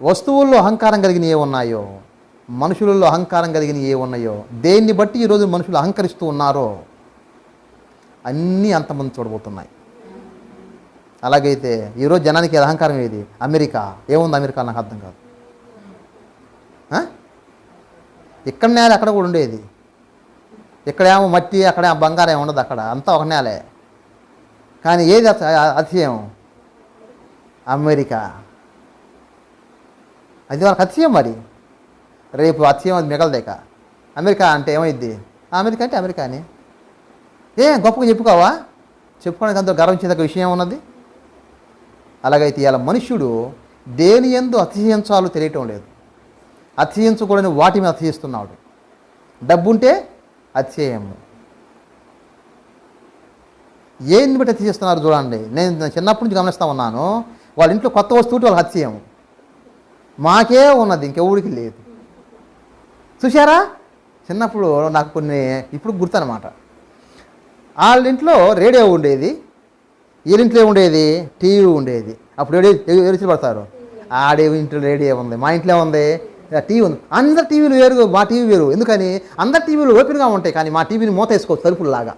వస్తువుల్లో అహంకారం కలిగినవి ఏమున్నాయో మనుషులలో అహంకారం కలిగిన ఏ ఉన్నాయో, దేన్ని బట్టి ఈరోజు మనుషులు అహంకరిస్తూ ఉన్నారో అన్నీ అంతమంది చూడబోతున్నాయి. అలాగైతే ఈరోజు జనానికి అహంకారం ఏది? అమెరికా. ఏముంది అమెరికా? నాకు అర్థం కాదు. ఇక్కడ నేల అక్కడ కూడా ఉండేది, ఇక్కడేమో మట్టి, అక్కడేమో బంగారం ఏమి ఉండదు, అక్కడ అంతా ఒక నేలే. కానీ ఏది అతిశయం? అమెరికా. అది వాళ్ళకి అతిశయం. మరి రేపు అతిశయం అది మిగలదేక. అమెరికా అంటే ఏమైద్ది? అమెరికా అంటే అమెరికాని గొప్పగా చెప్పుకోవా? చెప్పుకోవడానికి అంత గర్వించేదగ్గ విషయం ఉన్నది. అలాగైతే ఇలా మనుష్యుడు దేని యందు అతిశయించాలో తెలియటం లేదు. అతిశయించకూడని వాటి మీద అతిశయిస్తున్నాడు. డబ్బుంటే అతిశయము. ఏంది బట్టి అతిశయిస్తున్నారు చూడండి. నేను చిన్నప్పటి నుంచి గమనిస్తూ ఉన్నాను. వాళ్ళ ఇంట్లో కొత్త వస్తువు వాళ్ళకి అతిశయం. మాకే ఉన్నది, ఇంకెవరికి లేదు. చూశారా? చిన్నప్పుడు నాకు కొన్ని ఇప్పుడు గుర్తనమాట. వాళ్ళ ఇంట్లో రేడియో ఉండేది, వీళ్ళింట్లో ఉండేది టీవీ ఉండేది. అప్పుడు ఏడు పడతారు, ఆడే ఇంట్లో రేడియో ఉంది, మా ఇంట్లో ఉంది టీవీ ఉంది. అందరు టీవీలు వేరు, మా టీవీ వేరు. ఎందుకని? అందరు టీవీలు ఓపెన్గా ఉంటాయి, కానీ మా టీవీని మూత వేసుకోవచ్చు తలుపులాగా.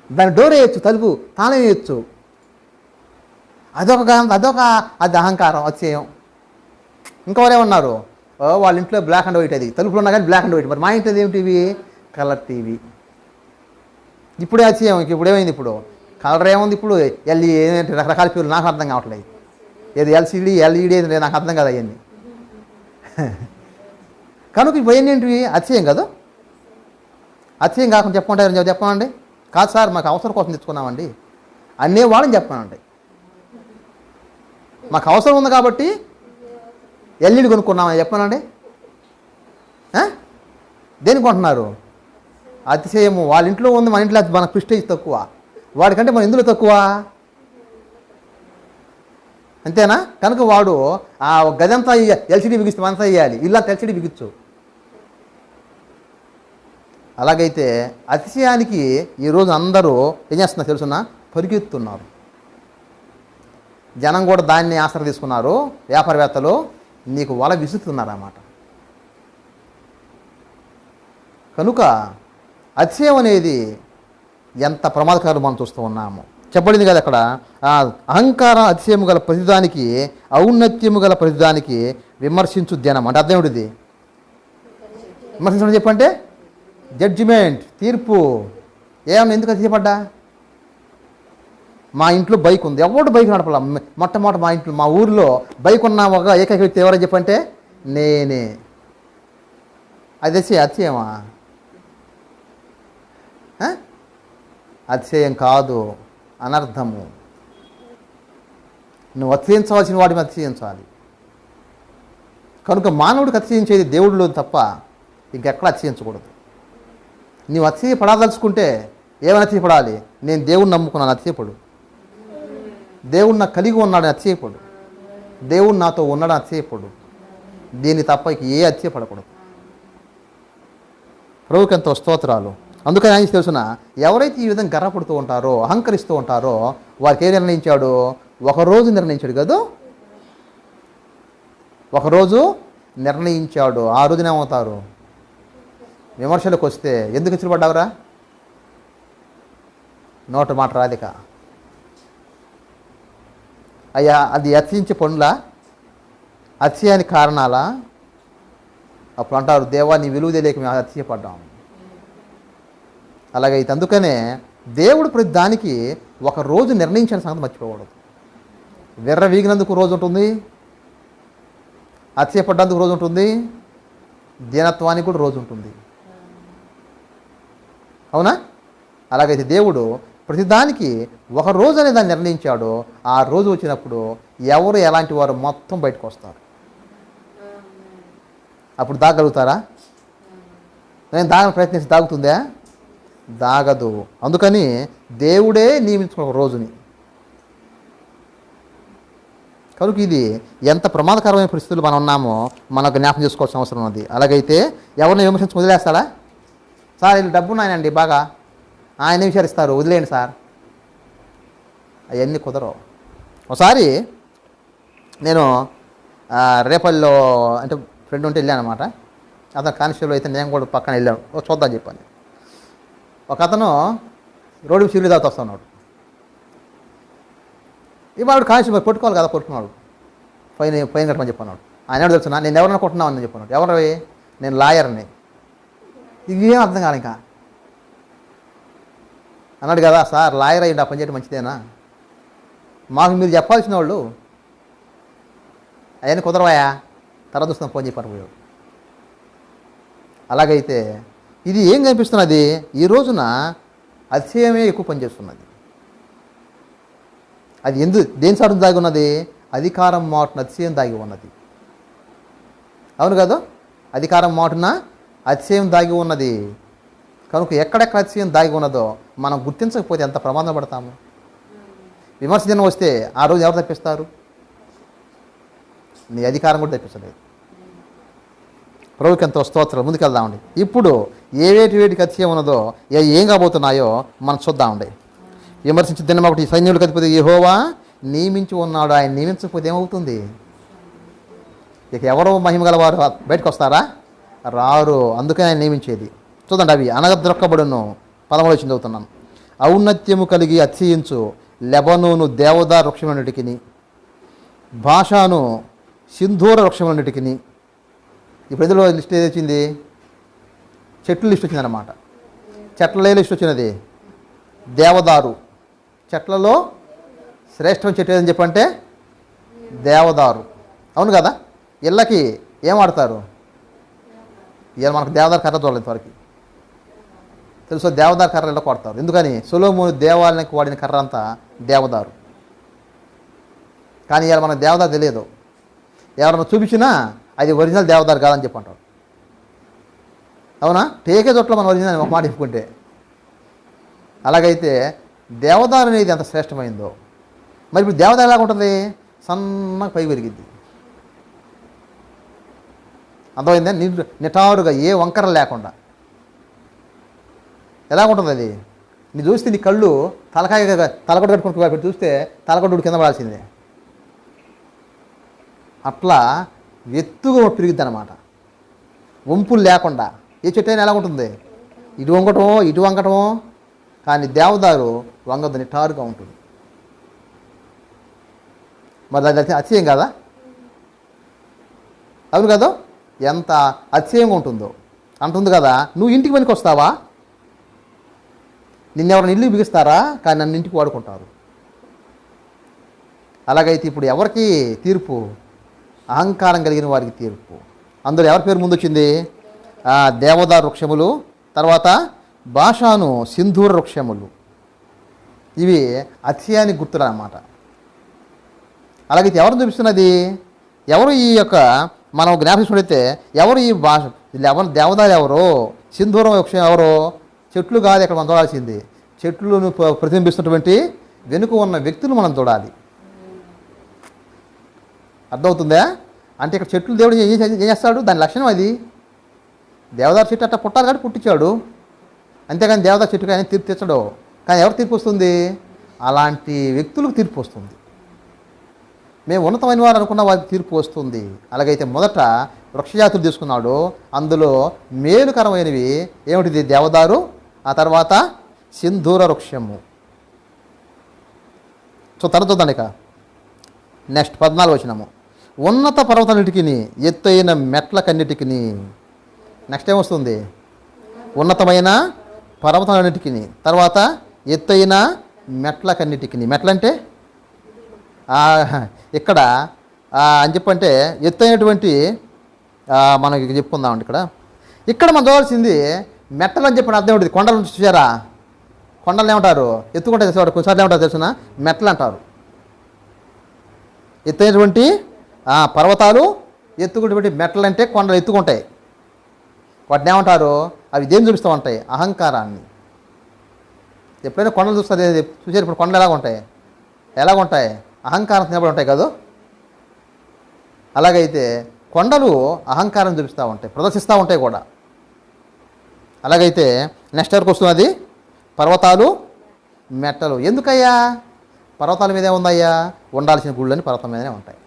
దాని డోర్ వేయచ్చు, తలుపు తాళం వేయచ్చు. అది అహంకారం, అతిశయం. ఇంకెవరేమన్నారు? వాళ్ళ ఇంట్లో బ్లాక్ అండ్ వైట్, అది తలుపులు ఉన్నా కానీ బ్లాక్ అండ్ వైట్. మరి మా ఇంట్లో ఏం టీవీ? Colour TV. ఇప్పుడే అతిశయం. ఇప్పుడు ఏమైంది? ఇప్పుడు కలర్ ఏముంది? ఇప్పుడు ఎల్ఈ ఏంటంటే రకరకాల పేర్లు నాకు అర్థం కావట్లేదు. ఏది ఎల్సిడి ఎల్ఈడి ఏంటంటే నాకు అర్థం కదా అవన్నీ. కనుక ఇప్పుడు ఏంటంటివి? అతిశయం కదా. అతిశయం కాకుండా చెప్పమంటారు? చెప్పమండి. కాదు సార్, మాకు అవసరం కోసం తెచ్చుకున్నామండి అనేవాళ్ళని చెప్పానండి. మాకు అవసరం ఉంది కాబట్టి ఎల్ఈడి కొనుక్కున్నామని చెప్పానండి. దేనికి కొంటున్నారు? అతిశయము. వాళ్ళ ఇంట్లో ఉంది, మన ఇంట్లో మన ప్రిస్టేజ్ తక్కువ, వాడికంటే మన ఇందులో తక్కువ. అంతేనా? కనుక వాడు ఆ గదంతా ఎల్సిడి బిగిస్తే అంతా వేయాలి, ఇల్లా ఎల్సిడి బిగించు. అలాగైతే అతిశయానికి ఈరోజు అందరూ ఏం చేస్తున్నారు తెలుసున్నా? పరిగెత్తున్నారు. జనం కూడా దాన్ని ఆసరా తీసుకున్నారు. వ్యాపారవేత్తలు నీకు వల విసురుతున్నారు అన్నమాట. కనుక అతిశయం అనేది ఎంత ప్రమాదకరం మనం చూస్తూ ఉన్నాము. చెప్పబడింది కదా అక్కడ, అహంకారం అతిశయము గల ప్రతిదానికి, ఔన్నత్యము గల ప్రతిదానికి విమర్శించు ధ్యానం. అంటే అర్థం ఏమిటిది? విమర్శించడం చెప్పంటే జడ్జిమెంట్, తీర్పు. ఏమన్నా ఎందుకు అతిశయపడ్డా? మా ఇంట్లో బైక్ ఉంది, ఎవరు బైక్ నడపాల? మొట్టమొదటి మా ఇంట్లో, మా ఊరిలో బైక్ ఉన్న ఒక ఏకైక వ్యక్తి ఎవరని చెప్పంటే నేనే. అది అతిశయమా? అతిశయం కాదు, అనర్థము. నువ్వు అతిశయించవలసిన వాడిని అతిశయించాలి. కనుక మానవుడికి అతిశయించేది దేవుడిలో తప్ప ఇంకెక్కడ అతిశయించకూడదు. నువ్వు అతిశయపడాదలుచుకుంటే ఏమైనా అతిశయపడాలి? నేను దేవుడిని నమ్ముకున్నాను, అతిశయపడు. దేవుడు నాకు కలిగి ఉన్నాడని అతిశయపడు. దేవుడు నాతో ఉన్నాడని అతిశయపడు. దీన్ని తప్ప ఏ అతిశయపడకూడదు. ప్రభువుకి ఎంతో స్తోత్రాలు. అందుకని ఆయన తెలుసునా, ఎవరైతే ఈ విధంగా గర్వపడుతూ ఉంటారో, అహంకరిస్తూ ఉంటారో, వారికి ఏ నిర్ణయించాడు? ఒకరోజు నిర్ణయించాడు కదా. ఒకరోజు నిర్ణయించాడు. ఆ రోజున ఏమవుతారు? విమర్శలకు వస్తే ఎందుకు ఇచ్చిపడ్డావురా? నోట మాట రాధిక. అయ్యా, అది అతిశయించే పనులా? అతిశయానికి కారణాలా? అప్పుడు అంటారు, దేవా నీ విలువ తెలియక మేము అతిశయపడ్డాము. అలాగైతే అందుకనే దేవుడు ప్రతి దానికి ఒక రోజు నిర్ణయించిన సంగతి మర్చిపోకూడదు. విర్ర వీగినందుకు రోజు ఉంటుంది, అతిశయపడ్డందుకు రోజు ఉంటుంది, దీనత్వానికి కూడా రోజు ఉంటుంది. అవునా? అలాగైతే దేవుడు ప్రతిదానికి ఒక రోజు అనే దాన్ని నిర్ణయించాడు. ఆ రోజు వచ్చినప్పుడు ఎవరు ఎలాంటి వారు మొత్తం బయటకు వస్తారు. అప్పుడు దాగలుగుతారా? నేను దాగని ప్రయత్నించి దాగుతుందా? దాగదు. అందుకని దేవుడే నియమించుకున్న ఒక రోజుని. కనుక ఇది ఎంత ప్రమాదకరమైన పరిస్థితులు మనం ఉన్నామో మనకు జ్ఞాపకం చేసుకోవాల్సిన అవసరం ఉంది. అలాగైతే ఎవరిని విమర్శించి వదిలేస్తాడా? సార్ వీళ్ళు డబ్బు ఉన్నాయనండి బాగా, ఆయన విచారిస్తారు, వదిలేయండి సార్. అవన్నీ కుదరవు. ఒకసారి నేను రేపల్లో అంటే ఫ్రెండ్ ఉంటే వెళ్ళాను అనమాట. అతను కానిస్టేబుల్ అయితే నేను కూడా పక్కన వెళ్ళాను, చూద్దాం చెప్పాను. ఒక అతను రోడ్డు చీరులు తాగుతూ వస్తున్నాడు. ఇవాడు కానిస్టేబుల్ పట్టుకోవాలి కదా, పట్టుకున్నాడు. ఫైన్ కట్టమని చెప్పన్నాడు. ఆయన ఎవరు తెలుసున్నా, నేను ఎవరైనా కొట్టున్నావు అని చెప్పన్నాడు. ఎవరవి? నేను లాయర్ని. ఇవేం అర్థం కాదు ఇంకా. అన్నాడు కదా, సార్ లాయర్ అయ్యింది, ఆ పని చేయడం మంచిదేనా? మాకు మీరు చెప్పాల్సిన వాళ్ళు అవన్నీ కుదరవాయా, తర్వాత చూస్తున్నాం ఫోన్ చెప్పారు పోయాడు. అలాగైతే ఇది ఏం కనిపిస్తున్నది? ఈ రోజున అతిశయమే ఎక్కువ పనిచేస్తున్నది. అది దేని సాటు దాగి ఉన్నది? అధికారం మాటున అతిశయం దాగి ఉన్నది. అవును కదా? అధికారం మాటున అతిశయం దాగి ఉన్నది. కనుక ఎక్కడెక్కడ అతిశయం దాగి ఉన్నదో మనం గుర్తించకపోతే ఎంత ప్రమాదం పడతాము. విమర్శ దినం వస్తే ఆ రోజు ఎవరు తప్పిస్తారు? నీ అధికారం కూడా తప్పించలేదు. ప్రభుకి ఎంతో స్తోత్రం. ముందుకెళ్దామండి. ఇప్పుడు వేటికి అతిశయం ఉన్నదో, ఏం కాబోతున్నాయో మనం చూద్దామండి. విమర్శించి దినం ఒకటి, సైన్యులకు అధిపతి యెహోవా నియమించి ఉన్నాడు, ఆయన నియమించకపోతే ఏమవుతుంది? ఇక ఎవరో మహిమ గలవారు బయటకు వస్తారా? రారు. అందుకని ఆయన నియమించేది. చూడండి, అవి అనగద్రొక్కబడును. 13 వచ్చింది చదువుతున్నాను. ఔన్నత్యము కలిగి అతిశయించు లెబనోను దేవదారు వృక్షములన్నిటికిని, భాషాను సింధూర వృక్షములన్నిటికిని. ఇప్పుడు ఇందులో లిస్ట్ ఏది వచ్చింది? చెట్లు లిస్ట్ వచ్చిందన్నమాట. చెట్లలో లిస్ట్ వచ్చినది దేవదారు. చెట్లలో శ్రేష్టం చెట్టు ఏదని చెప్పంటే దేవదారు. అవును కదా? ఇళ్ళకి ఏం వాడతారు? ఇవాళ మనకు దేవదారు కర్ర చూడలేదు ఇంతవరకు. తెలుసు, దేవదారు కర్ర ఇళ్ళకి వాడతారు. ఎందుకని? సొలొమోను దేవాలయానికి వాడిన కర్ర అంతా దేవదారు. కానీ ఇవాళ మనకు దేవదారు తెలియదు. ఎవరన్నా చూపించినా అది ఒరిజినల్ దేవదారు కాదని చెప్పంటారు. అవునా? టేకే చోట్ల మనం ఒరిజినల్ ఒక మాట చెప్పుకుంటే. అలాగైతే దేవదారు అనేది ఎంత శ్రేష్టమైందో, మరి ఇప్పుడు దేవదారు ఎలాగ ఉంటుంది? సన్నగా పై పెరిగిద్ది. అర్థమైందా? నిటారుగా ఏ వంకర లేకుండా ఎలా ఉంటుంది అది? నీ చూస్తే నీ కళ్ళు తలకొట్టు కట్టుకుంటూ చూస్తే తలకొట్టు కింద పడాల్సిందే. అట్లా ఎత్తుగా పెరిగిద్ది అన్నమాట, వంపులు లేకుండా. ఏ చెట్టు అయినా ఎలా ఉంటుంది? ఇటు వంకటమో. కానీ దేవదారు వంగదు, నిటారుగా ఉంటుంది. మరి అది అతిశయం కదా? అవును కదా? ఎంత అతిశయంగా ఉంటుందో. అంటుంది కదా, నువ్వు ఇంటికి పనికి వస్తావా? నిన్నెవరిని ఇల్లు బిగిస్తారా? కానీ నన్ను ఇంటికి వాడుకుంటారు. అలాగైతే ఇప్పుడు ఎవరికి తీర్పు? అహంకారం కలిగిన వారికి తీర్పు. అందులో ఎవరి పేరు ముందు వచ్చింది? దేవదారు వృక్షములు, తర్వాత భాషాను సింధూర వృక్షములు. ఇవి అతిశయానికి గుర్తులు అన్నమాట. అలాగైతే ఎవరు చూపిస్తున్నది? ఎవరు ఈ యొక్క మనం జ్ఞాపించుకుంటే ఎవరు ఈ భాష? దేవదారు ఎవరో, సింధూరం వృక్షం ఎవరో? చెట్లు కాదు ఇక్కడ మనం చూడాల్సింది. చెట్లను ప్రతిబింబిస్తున్నటువంటి వెనుక ఉన్న వ్యక్తులు మనం చూడాలి. అర్థమవుతుందా? అంటే ఇక్కడ చెట్లు దేవుడు ఏం చేస్తాడు? దాని లక్షణం అది. దేవదారు చెట్టు అట్లా పుట్టాలి కాబట్టి పుట్టించాడు. అంతేగాని దేవదారు చెట్టుకు ఆయన తీర్పు తెచ్చడు. కానీ ఎవరు తీర్పు వస్తుంది? అలాంటి వ్యక్తులకు తీర్పు వస్తుంది. మేము ఉన్నతమైన వారు అనుకున్న వారికి తీర్పు వస్తుంది. అలాగైతే మొదట వృక్షజాతులు తీసుకున్నాడు. అందులో మేలుకరమైనవి ఏమిటిది? దేవదారు. ఆ తర్వాత సింధూర వృక్షము. సో తర్వాత చూద్దాం ఇక. నెక్స్ట్ 14 వచనము. ఉన్నత పర్వతాలన్నిటికి, ఎత్తైన మెట్లకన్నిటికి. నెక్స్ట్ ఏమొస్తుంది? ఉన్నతమైన పర్వతాలన్నిటికి, తర్వాత ఎత్తైన మెట్లకన్నిటికి. మెట్లంటే ఇక్కడ అని చెప్పంటే ఎత్తైనటువంటి మనకి చెప్పుకుందామండి. ఇక్కడ మనం చూడాల్సింది మెట్టలు అని చెప్పిన అర్థం ఉంటుంది. కొండలు చూసారా? కొండలు ఏమంటారు? ఎత్తుకుంటే తెలిసేవాడు కొన్నిసార్లు ఏమంటారు తెలిసిన? మెట్టలు అంటారు. ఎత్తైనటువంటి పర్వతాలు, ఎత్తుకున్నటువంటి మెట్టలు అంటే కొండలు ఎత్తుకుంటాయి. వాటిని ఏమంటారు? అవి దేని చూపిస్తూ ఉంటాయి? అహంకారాన్ని. ఎప్పుడైనా కొండలు చూస్తారు, చూసారు? ఇప్పుడు కొండలు ఎలాగుంటాయి? అహంకారం తినబడి ఉంటాయి కదా. అలాగైతే కొండలు అహంకారం చూపిస్తూ ఉంటాయి, ప్రదర్శిస్తూ ఉంటాయి కూడా. అలాగైతే నెక్స్ట్ వరకు వస్తున్నది పర్వతాలు, మెట్టలు. ఎందుకయ్యా? పర్వతాల మీదే ఉందయ్యా, ఉండాల్సిన గుళ్ళని పర్వతం మీదనే ఉంటాయి.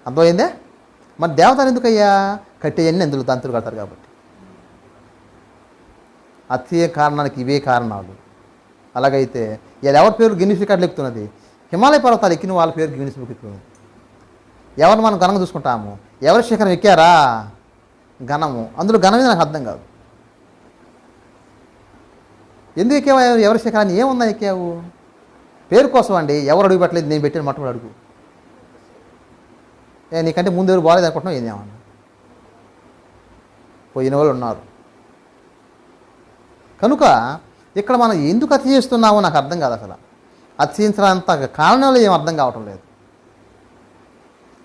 అర్థమైందే? మరి దేవతలు ఎందుకయ్యా? కట్టేయన్నీ ఎందుకు తంతులు కడతారు కాబట్టి. అత్య కారణానికి ఇవే కారణాలు. అలాగైతే ఇలా ఎవరి పేరు గిన్నిస్ రికార్డులు ఎక్కుతున్నది? హిమాలయ పర్వతాలు ఎక్కిన వాళ్ళ పేరు గిన్నిస్ బుక్ ఎక్కుతున్నది. ఎవరిని మనం ఘనంగా చూసుకుంటాము? ఎవరి శిఖరం ఎక్కారా? ఘనము. అందులో ఘనమే నాకు అర్థం కాదు. ఎందుకు ఎక్కావు ఎవరి శిఖరాన్ని? ఏముందా ఎక్కావు? పేరు కోసం అండి. ఎవరు అడుగు పెట్టలేదు, నేను పెట్టిన మొట్టమొదటి అడుగు. నీకంటే ముందు ఎవరు బాగాలేదు అనుకుంటున్నావు? ఏమన్నా పోయిన వాళ్ళు ఉన్నారు. కనుక ఇక్కడ మనం ఎందుకు హత్య చేస్తున్నామో నాకు అర్థం కాదు. అసలు హత్యించినంత కారణాలు ఏం అర్థం కావటం లేదు.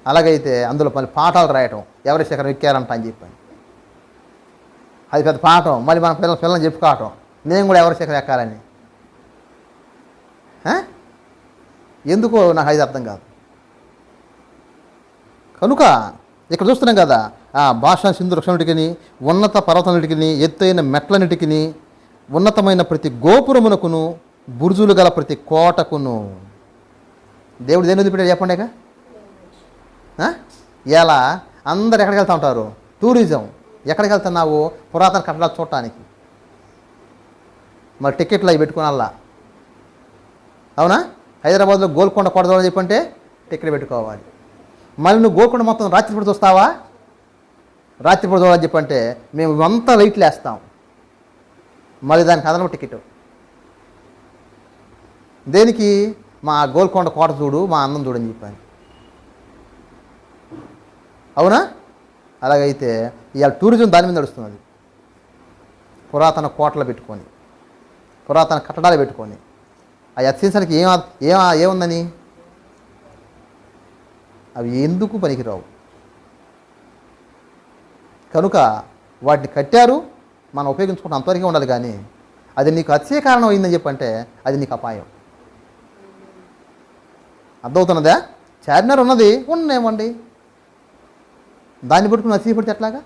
అలాగైతే అందులో మళ్ళీ పాఠాలు రాయటం, ఎవరి శిఖరం ఎక్కారంట అని చెప్పాను. అది పెద్ద పాఠం. మళ్ళీ మన పిల్లల్ని చెప్పుకోవటం, నేను కూడా ఎవరి శిఖరం ఎక్కాలని. ఎందుకో నాకు అది అర్థం కాదు. కనుక ఇక్కడ చూస్తున్నాం కదా, భాషా సింధు రక్షణుడికి, ఉన్నత పర్వతములకి, ఎత్తైన మెట్లన్నిటికి, ఉన్నతమైన ప్రతి గోపురమునకును, బురుజులు గల ప్రతి కోటకును. దేవుడు దేని వదిలిపెట్టాడు చెప్పండిగా? ఇలా అందరు ఎక్కడికి వెళ్తూ ఉంటారు? టూరిజం. ఎక్కడికి వెళ్తున్నావు? పురాతన కట్టడాలు చూడటానికి. మరి టికెట్లు అవి పెట్టుకోనల్లా. అవునా? హైదరాబాద్లో గోల్కొండ కోట చూడాలని చెప్పంటే టికెట్ పెట్టుకోవాలి. మళ్ళీ నువ్వు గోల్కొండ మొత్తం రాత్రిపూట చూస్తావా? రాత్రిపూట చూడాలని చెప్పంటే మేము అంతా లైట్లు వేస్తాం. మళ్ళీ దానికి అదనపు టికెట్. దేనికి? మా గోల్కొండ కోట చూడు, మా అందం చూడని చెప్పాను. అవునా? అలాగైతే ఇవాళ టూరిజం దాని మీద నడుస్తున్నది. పురాతన కోటలు పెట్టుకొని, పురాతన కట్టడాలు పెట్టుకొని, అవి అత్యంతానికి ఏముందని? అవి ఎందుకు పనికిరావు. కనుక వాటిని కట్టారు, మనం ఉపయోగించుకుంటే అంతవరకే ఉండాలి. కానీ అది నీకు అత్యే కారణం అయిందని చెప్పంటే అది నీకు అపాయం. అర్థమవుతున్నదా? చార్మినార్ ఉన్నది, ఉండేమండి, దాన్ని పట్టుకుని అతిపడితే ఎట్లాగా?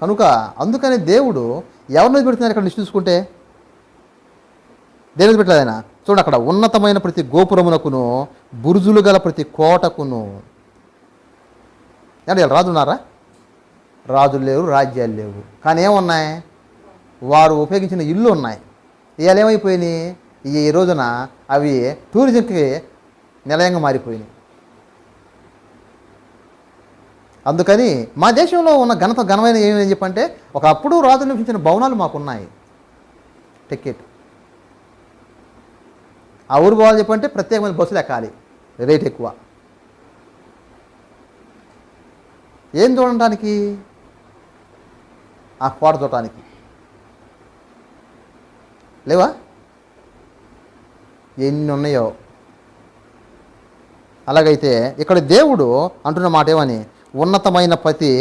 కనుక అందుకని దేవుడు ఎవరిని పెడుతున్నారు ఇక్కడ లిస్ట్ చూసుకుంటే? దేని పెట్టలేదు ఆయన? చూడు అక్కడ, ఉన్నతమైన ప్రతి గోపురమునకును, బురుజులు గల ప్రతి కోటకును. అంటే రాజులు ఉన్నారా? రాజులు లేవు, రాజ్యాలు లేవు. కానీ ఏమున్నాయి? వారు ఉపయోగించిన ఇల్లు ఉన్నాయి. ఇవాళ ఏమైపోయినాయి? ఈ రోజున అవి టూరిజంకి నిలయంగా మారిపోయినాయి. అందుకని మా దేశంలో ఉన్న ఘనమైన ఏమని చెప్పంటే, ఒకప్పుడు రాజులు నివసించిన భవనాలు మాకున్నాయి. టికెట్ ఆ ఊరు పోవాలి చెప్పంటే ప్రత్యేకమైన బస్సులు ఎక్కాలి, రేట్ ఎక్కువ. ఏం చూడటానికి? ఆ కోట చూడటానికి. లేవా? ఎన్ని ఉన్నాయో. అలాగైతే ఇక్కడ దేవుడు అంటున్న మాట ఏమని? ఉన్నతమైన ప్రతి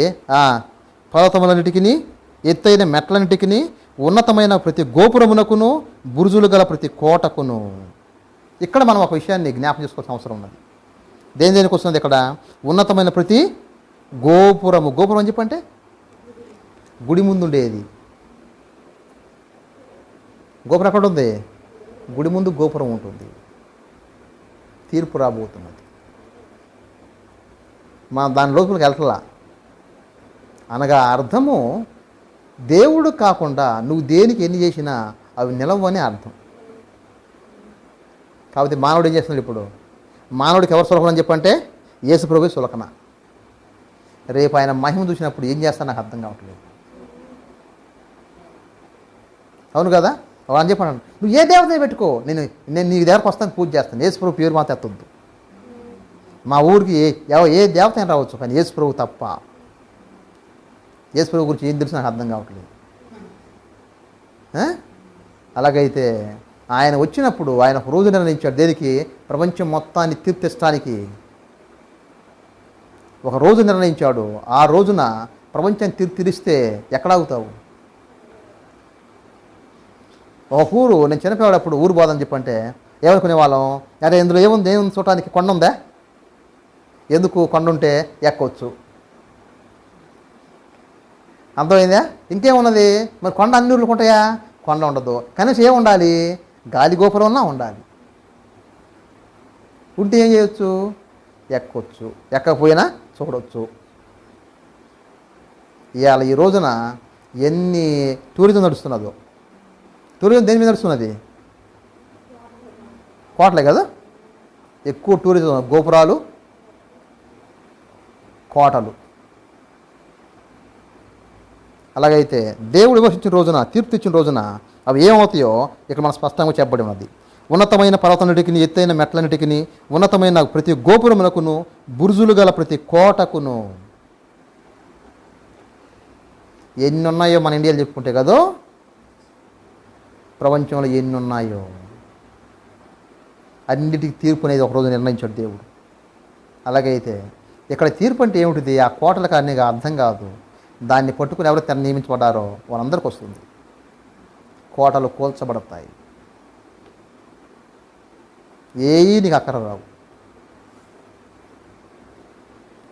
పర్వతములన్నిటికి, ఎత్తైన మెట్లన్నిటికి, ఉన్నతమైన ప్రతి గోపురమునకును, బురుజులు గల ప్రతి కోటకును. ఇక్కడ మనం ఒక విషయాన్ని జ్ఞాపకం చేసుకోవాల్సిన అవసరం ఉన్నది. దేనికి వస్తుంది ఇక్కడ? ఉన్నతమైన ప్రతి గోపురము. గోపురం అని చెప్పంటే గుడి ముందు ఉండేది. గోపురం ఎక్కడ ఉంది? గుడి ముందు గోపురం ఉంటుంది. తీర్పు రాబోతున్నది. దాని లోపలికి వెళ్ళట్లా. అనగా అర్థము, దేవుడు కాకుండా నువ్వు దేనికి ఎన్ని చేసినా అవి నిలవని అర్థం. కాబట్టి మానవుడు ఏం చేస్తున్నాడు ఇప్పుడు? మానవుడికి ఎవరు సులకన అని చెప్పంటే యేసు ప్రభువే సులకన. రేపు ఆయన మహిమ చూసినప్పుడు ఏం చేస్తాను నాకు అర్థం కావట్లేదు. అవును కదా? అని చెప్పాను, నువ్వు ఏ దేవతని పెట్టుకో, నేను నీ దగ్గరకు వస్తాను, పూజ చేస్తాను. యేసు ప్రభు పేరు మాత్రం ఎత్తొద్దు. మా ఊరికి ఏ దేవత అయినా రావచ్చు, కానీ యేసు ప్రభు తప్ప. యేసు ప్రభు గురించి ఏం తెలుసు నాకు అర్థం కావట్లేదు. అలాగైతే ఆయన వచ్చినప్పుడు ఆయన ఒక రోజు నిర్ణయించాడు. దేనికి? ప్రపంచం మొత్తాన్ని తీర్పిస్తానికి ఒక రోజు నిర్ణయించాడు. ఆ రోజున ప్రపంచాన్ని తీరిస్తే ఎక్కడాగుతావు? ఒక ఊరు, నేను చిన్నపిల్లడప్పుడు ఊరు పోదని చెప్పంటే ఏమనుకునే వాళ్ళం? అరే ఇందులో ఏముంది చూడటానికి? కొండ ఉందా? ఎందుకు? కొండ ఉంటే ఎక్కొచ్చు. అర్థమైందా? ఇంకేమున్నది? మరి కొండ అన్ని ఊర్లకు ఉంటాయా? కొండ ఉండదు. కనీసం ఏముండాలి? గాలి గోపురంలా ఉండాలి. ఉంటే ఏం చేయొచ్చు? ఎక్కొచ్చు, ఎక్కకపోయినా చూడవచ్చు. ఇవాళ ఈ రోజున ఎన్ని టూరిజం నడుస్తున్నదో. టూరిజం దేని మీద నడుస్తున్నది? కోటలే కదా ఎక్కువ టూరిజం, గోపురాలు, కోటలు. అలాగైతే దేవుడు విమర్శించిన రోజున, తీర్పు ఇచ్చిన రోజున అవి ఏమవుతాయో ఇక్కడ మనం స్పష్టంగా చెప్పబడి ఉన్నది. ఉన్నతమైన పర్వతన్నిటికిని, ఎత్తైన మెట్లన్నిటికిని, ఉన్నతమైన ప్రతి గోపురమునకును, బురుజులు గల ప్రతి కోటకును. ఎన్ని ఉన్నాయో మన ఇండియాలో చెప్పుకుంటే కదా, ప్రపంచంలో ఎన్ని ఉన్నాయో అన్నిటికీ తీర్పు అనేది ఒకరోజు నిర్ణయించాడు దేవుడు. అలాగైతే ఇక్కడ తీర్పు అంటే ఏమిటిది? ఆ కోటలకు అన్నీ అర్థం కాదు. దాన్ని పట్టుకుని ఎవరు తెర నియమించబడ్డారో వాళ్ళందరికీ వస్తుంది. కోటలు కూల్చబడతాయి, ఏవి నీకు అక్కర రావు.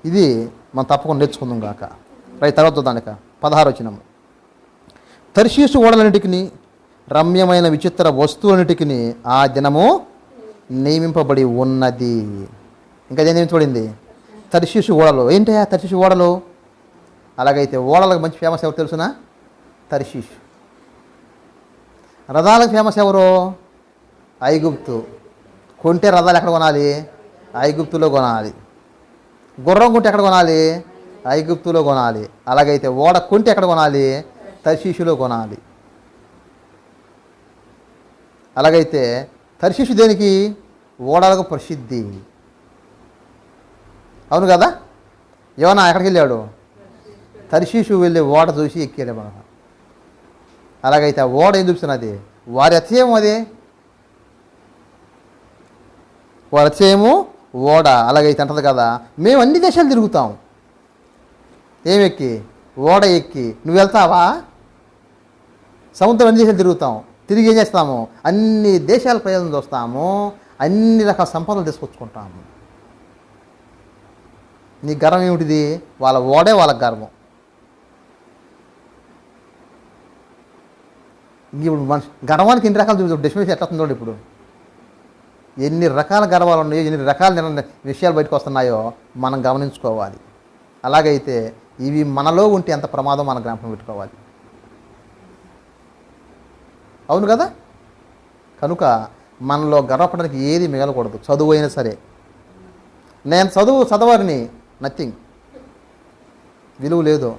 ఇది మనం తప్పకుండా నేర్చుకుందాం గాక. తర్వాత చూద్దాం. 16వ వచనం. తర్షీషు ఓడలన్నిటికిని, రమ్యమైన విచిత్ర వస్తువులన్నిటికిని ఆ దినము నియమింపబడి ఉన్నది. ఇంకా ఏం నియమించబడింది? తర్షీషు ఓడలు. ఏంటి ఆ తర్షీషు ఓడలు? అలాగైతే ఓడలకు మంచి ఫేమస్ ఎవరు తెలుసునా? తర్షీషు. రథాలకు ఫేమస్ ఎవరు? ఐగుప్తు. కొంటే రథాలు ఎక్కడ కొనాలి? ఐగుప్తులో కొనాలి. గుర్రం కొంటే ఎక్కడ కొనాలి? ఐగుప్తులో కొనాలి. అలాగైతే ఓడ కొంటే ఎక్కడ కొనాలి? తర్షీషులో కొనాలి. అలాగైతే తర్షీషు దేనికి? ఓడలకు ప్రసిద్ధి. అవును కదా? యోనా ఎక్కడికి వెళ్ళాడు? తర్షీషు వెళ్ళి ఓడ చూసి ఎక్కాడు మన. అలాగైతే ఆ ఓడ ఏం చూపిస్తున్నది? వారి అతిశయం అదే. వారి అతిశయము ఓడ. అలాగైతే అంటది కదా, మేము అన్ని దేశాలు తిరుగుతాం. ఏమెక్కి? ఓడ ఎక్కి. నువ్వు వెళ్తావా? సముద్రం అన్ని దేశాలు తిరుగుతాం. తిరిగి ఏం చేస్తాము? అన్ని దేశాల ప్రజలను చూస్తాము, అన్ని రకాల సంపదలు తీసుకొచ్చుకుంటాము. నీ గర్వం ఏమిటిది? వాళ్ళ ఓడే వాళ్ళకి గర్వం. ఇప్పుడు మనిషి గర్వానికి ఎన్ని రకాలు చూపించు. డెఫినేషన్ ఎట్లా వస్తుందో ఇప్పుడు. ఎన్ని రకాల గర్వాలు ఉన్నాయో, ఎన్ని రకాల విషయాలు బయటకు వస్తున్నాయో మనం గమనించుకోవాలి. అలాగైతే ఇవి మనలో ఉంటే ఎంత ప్రమాదం మనం జ్ఞాపకం పెట్టుకోవాలి. అవును కదా? కనుక మనలో గర్వపడడానికి ఏది మిగలకూడదు. చదువు అయినా సరే. నేను చదవని నథింగ్, విలువ లేదు.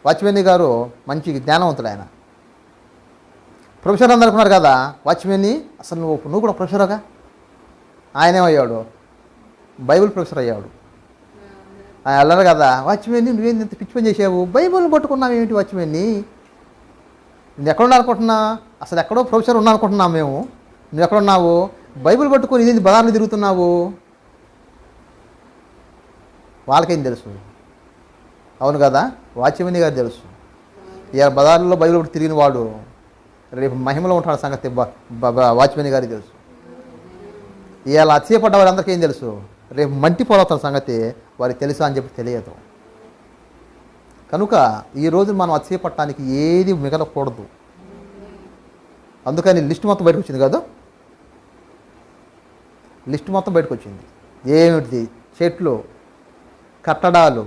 వాచ్మెన్ గారు మంచి జ్ఞానవంతుడు ఆయన. ప్రొఫెసర్ అందరు అనుకున్నారు కదా వాచ్మెన్ని, అసలు నువ్వు కూడా ప్రొఫెసర్గా. ఆయనేమయ్యాడు? బైబిల్ ప్రొఫెసర్ అయ్యాడు. ఆయన అన్నారు కదా, వాచ్మెన్ని నువ్వేంటి ఇంత పిచ్చి పని చేసావు? బైబిల్ని పట్టుకున్నావు ఏమిటి వాచ్మెన్ని? నువ్వు ఎక్కడున్నా అనుకుంటున్నా? అసలు ఎక్కడో ప్రొఫెసర్ ఉన్నా అనుకుంటున్నావు మేము. నువ్వు ఎక్కడున్నావు? బైబిల్ పట్టుకొని ఇది బజార్లో తిరుగుతున్నావు. వాళ్ళకేం తెలుసు? అవును కదా? వాచ్మెన్ గారు తెలుసు. ఇక బజార్లో బైబిల్ పట్టు తిరిగిన వాడు రేపు మహిమలో ఉంటాడు సంగతి వాచ్మెన్ గారికి తెలుసు. ఇవాళ అతిశయపడ్డ వారందరికీ ఏం తెలుసు? రేపు మంటిపోతున్న సంగతి వారికి తెలుసా అని చెప్పి తెలియదు. కనుక ఈరోజు మనం అతిశయపడటానికి ఏది మిగలకూడదు. అందుకని లిస్ట్ మొత్తం బయటకు వచ్చింది కదా. లిస్ట్ మొత్తం బయటకు వచ్చింది. ఏమిటిది? చెట్లు, కట్టడాలు,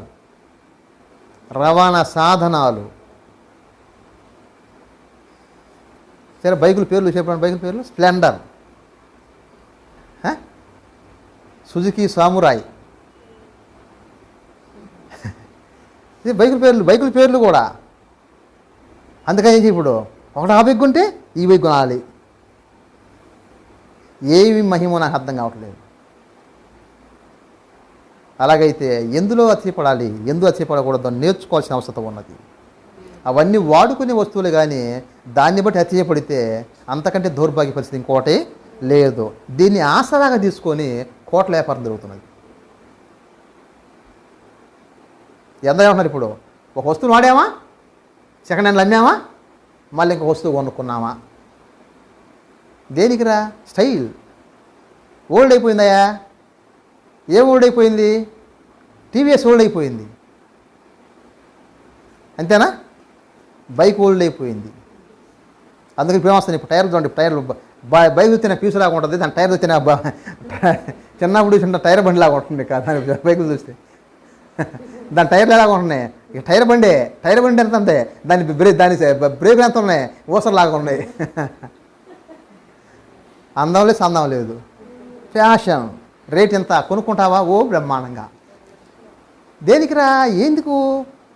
రవాణా సాధనాలు. సరే బైకుల పేర్లు చెప్పండి. బైకుల పేర్లు: స్ప్లెండర్, సుజుకి సామురాయ్. ఇది బైకుల పేర్లు కూడా. అందుకని ఇప్పుడు ఒకటి ఆ బైక్ ఉంటే ఈ బైక్ కొనాలి. ఏవి మహిమో నాకు అర్థం కావట్లేదు. అలాగైతే ఎందులో అతిశయపడాలి, ఎందులో అతిశయపడకూడదు నేర్చుకోవాల్సిన అవసరం ఉన్నది. అవన్నీ వాడుకునే వస్తువులు, కానీ దాన్ని బట్టి అతిశయపడితే అంతకంటే దౌర్భాగ్య పరిస్థితి ఇంకోటి లేదు. దీన్ని ఆసరాగా తీసుకొని కోట్ల వ్యాపారం జరుగుతున్నది. ఎంత ఏమంటున్నారు ఇప్పుడు? ఒక వస్తువును వాడామా, సెకండ్ హ్యాండ్లు అమ్మామా, మళ్ళీ ఇంకొక వస్తువు కొనుక్కున్నామా. దేనికిరా? స్టైల్. ఓల్డ్ అయిపోయిందయా. ఏం ఓల్డ్ అయిపోయింది? టీవీఎస్ ఓల్డ్ అయిపోయింది. అంతేనా? బైక్ ఓల్డ్ అయిపోయింది. అందుకని ఇప్పుడు ఏమొస్తాను, ఇప్పుడు టైర్లు చూడండి, టైర్లు బైక్ చూస్తే పీసు లాగా ఉంటుంది, దాని టైర్ చూస్తే చిన్నప్పుడు చూసిన టైర్ బండి లాగా ఉంటుంది కదా, దాని బైకులు చూస్తే దాని టైర్లు ఎలాగా ఉంటున్నాయి, ఇక టైర్ బండి ఎంత అంతే, దాని బ్రేక్ ఎంత ఉన్నాయి, ఊసరలాగా ఉన్నాయి. అందం లేదు సందం లేదు. ఫ్యాషన్ రేట్ ఎంత, కొనుక్కుంటావా? ఓ బ్రహ్మాండంగా. దేనికిరా, ఎందుకు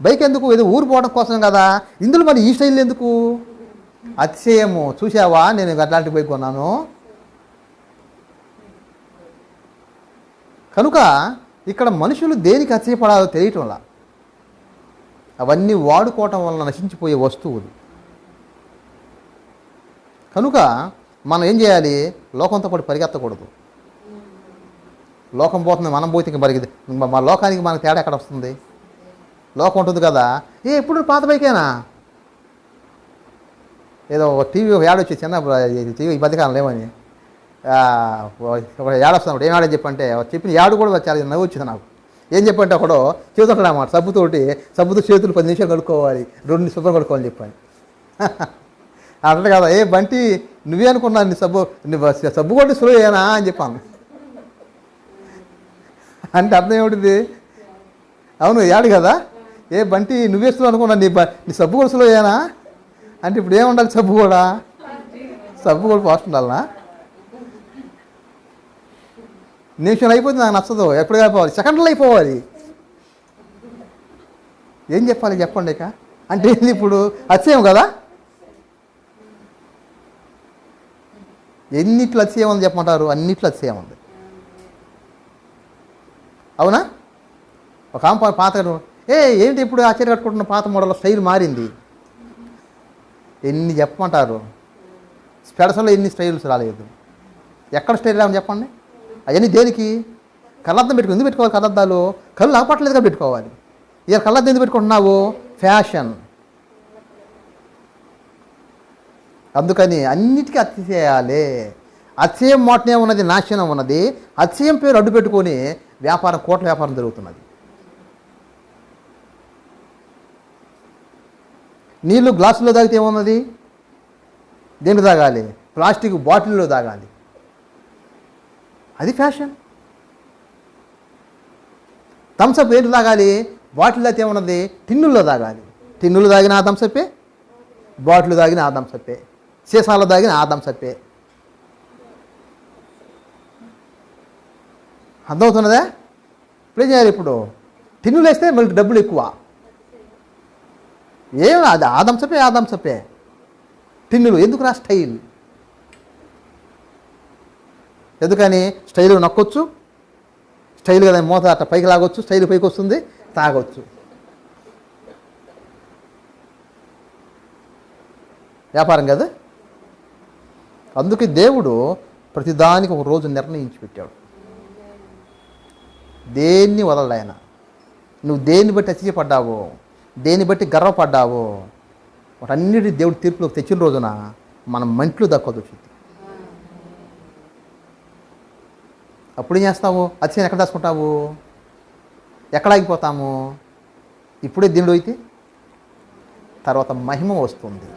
బైక్ ఎందుకు? ఏదో ఊరు పోవడం కోసం కదా. ఇందులో మరి ఈ స్టైల్ ఎందుకు? అతిశయము. చూసావా నేను అట్లాంటి బైక్ కొన్నాను. కనుక ఇక్కడ మనుషులు దేనికి అతిశయపడాలో తెలియటంలా. అవన్నీ వాడుకోవటం వలన నశించిపోయే వస్తువులు. కనుక మనం ఏం చేయాలి? లోకంతో పాటు పరిగెత్తకూడదు. లోకం పోతుంది, మనం పోతే ఇంక పరిగెత్తి మా లోకానికి మనకు తేడా ఎక్కడ వస్తుంది? లోకం ఉంటుంది కదా, ఎప్పుడు పాత బైకేనా? ఏదో టీవీ ఒక యాడ్ వచ్చి చిన్న టీవీ ఈ మధ్యకాలం లేవని ఒక యాడ్ వస్తున్నప్పుడు ఏం యాడని చెప్పంటే చెప్పిన యాడ్ కూడా చాలా నవ్వు వచ్చింది నాకు. ఏం చెప్పంటే ఒకడు చేతులు అన్నమాట, సబ్బుతో చేతులు 10 నిమిషాలు కడుక్కోవాలి, 2 శుభ్రం కడుక్కోవాలని చెప్పాను. అంటే కదా, బంటి నువ్వే అనుకున్నా నీ సబ్బు కొట్టి సులువేనా అని చెప్పాను. అంటే అర్థం ఏమిటిది? అవును యాడు కదా, బంటి నువ్వేస్తున్నావు అనుకున్నా, నీ సబ్బు కూడా సులువేనా అంటే ఇప్పుడు ఏముండాలి? సబ్బు కూడా ఫాస్ట్ ఉండాలనా? నిమిషంలో అయిపోతుంది, నాకు నచ్చదు. ఎప్పుడు అయిపోవాలి? సెకండ్లో అయిపోవాలి. ఏం చెప్పాలి చెప్పండి ఇక? అంటే ఏంది ఇప్పుడు? అతిశయం కదా. ఎన్నిట్లో అతిశయం ఉంది చెప్పమంటారు? అన్నిట్లో అతిశయం ఉంది. అవునా? ఒక పాత ఏంటి ఇప్పుడు ఆశ్చర్య కట్టుకుంటున్న పాత మోడల్ స్టైల్ మారింది. ఎన్ని చెప్పమంటారు? స్పెడసలో ఎన్ని స్టైల్స్ రాలేదు. ఎక్కడ స్టైల్ రామని చెప్పండి. అవన్నీ దేనికి? కళ్ళద్దం పెట్టుకుని ఎందుకు పెట్టుకోవాలి? కళ్ళద్దాలు కళ్ళు ఆపట్లేదుగా పెట్టుకోవాలి. ఇక కళ్ళద్దం ఎందుకు పెట్టుకుంటున్నావు? ఫ్యాషన్. అందుకని అన్నిటికీ అతిశయాలే. అతిశయం మాటనే ఉన్నది, నాశనం ఉన్నది. అతిశయం పేరు అడ్డు పెట్టుకొని వ్యాపారం, కోట్ల వ్యాపారం జరుగుతున్నది. నీళ్ళు గ్లాసులో తాగితే ఏమున్నది? దేంట్లో తాగాలి? ప్లాస్టిక్ బాటిల్లో తాగాలి. అది ఫ్యాషన్. థమ్సప్ ఏంటి తాగాలి? బాటిల్ అయితే ఏమున్నది? టిన్నుల్లో తాగాలి. టిన్నులు తాగిన ఆ థమ్సప్పే, బాటిల్ తాగిన ఆ థమ్సప్పే, సీసాలో తాగిన ఆ థమ్సప్పే. అర్థమవుతున్నదా? ఇప్పుడు చేయాలి? ఇప్పుడు టిన్నులు వేస్తే మళ్ళీ డబ్బులు ఎక్కువ. ఏం అది ఆ థమ్సప్పే. టిన్నులు ఎందుకురా? స్టైల్. ఎందుకని? స్టైల్ నొక్కొచ్చు, స్టైల్ కదా, మూత అట్ట పైకి లాగొచ్చు, స్టైల్ పైకి వస్తుంది, తాగొచ్చు. వ్యాపారం కదా. అందుకే దేవుడు ప్రతిదానికి ఒక రోజు నిర్ణయించి పెట్టాడు. దేన్ని వదలడు ఆయన. నువ్వు దేన్ని బట్టి అతిశయపడ్డావో, దేన్ని బట్టి గర్వపడ్డావో, వాటన్నిటి దేవుడు తీర్పులోకి తెచ్చిన రోజున మనం మంట్లు దక్కోదు వచ్చింది. అప్పుడు ఏం చేస్తావు? అతిశయం ఎక్కడ దాచుకుంటావు? ఎక్కడ ఆగిపోతాము? ఇప్పుడే దీనిలో అయితే తర్వాత మహిమ వస్తుంది.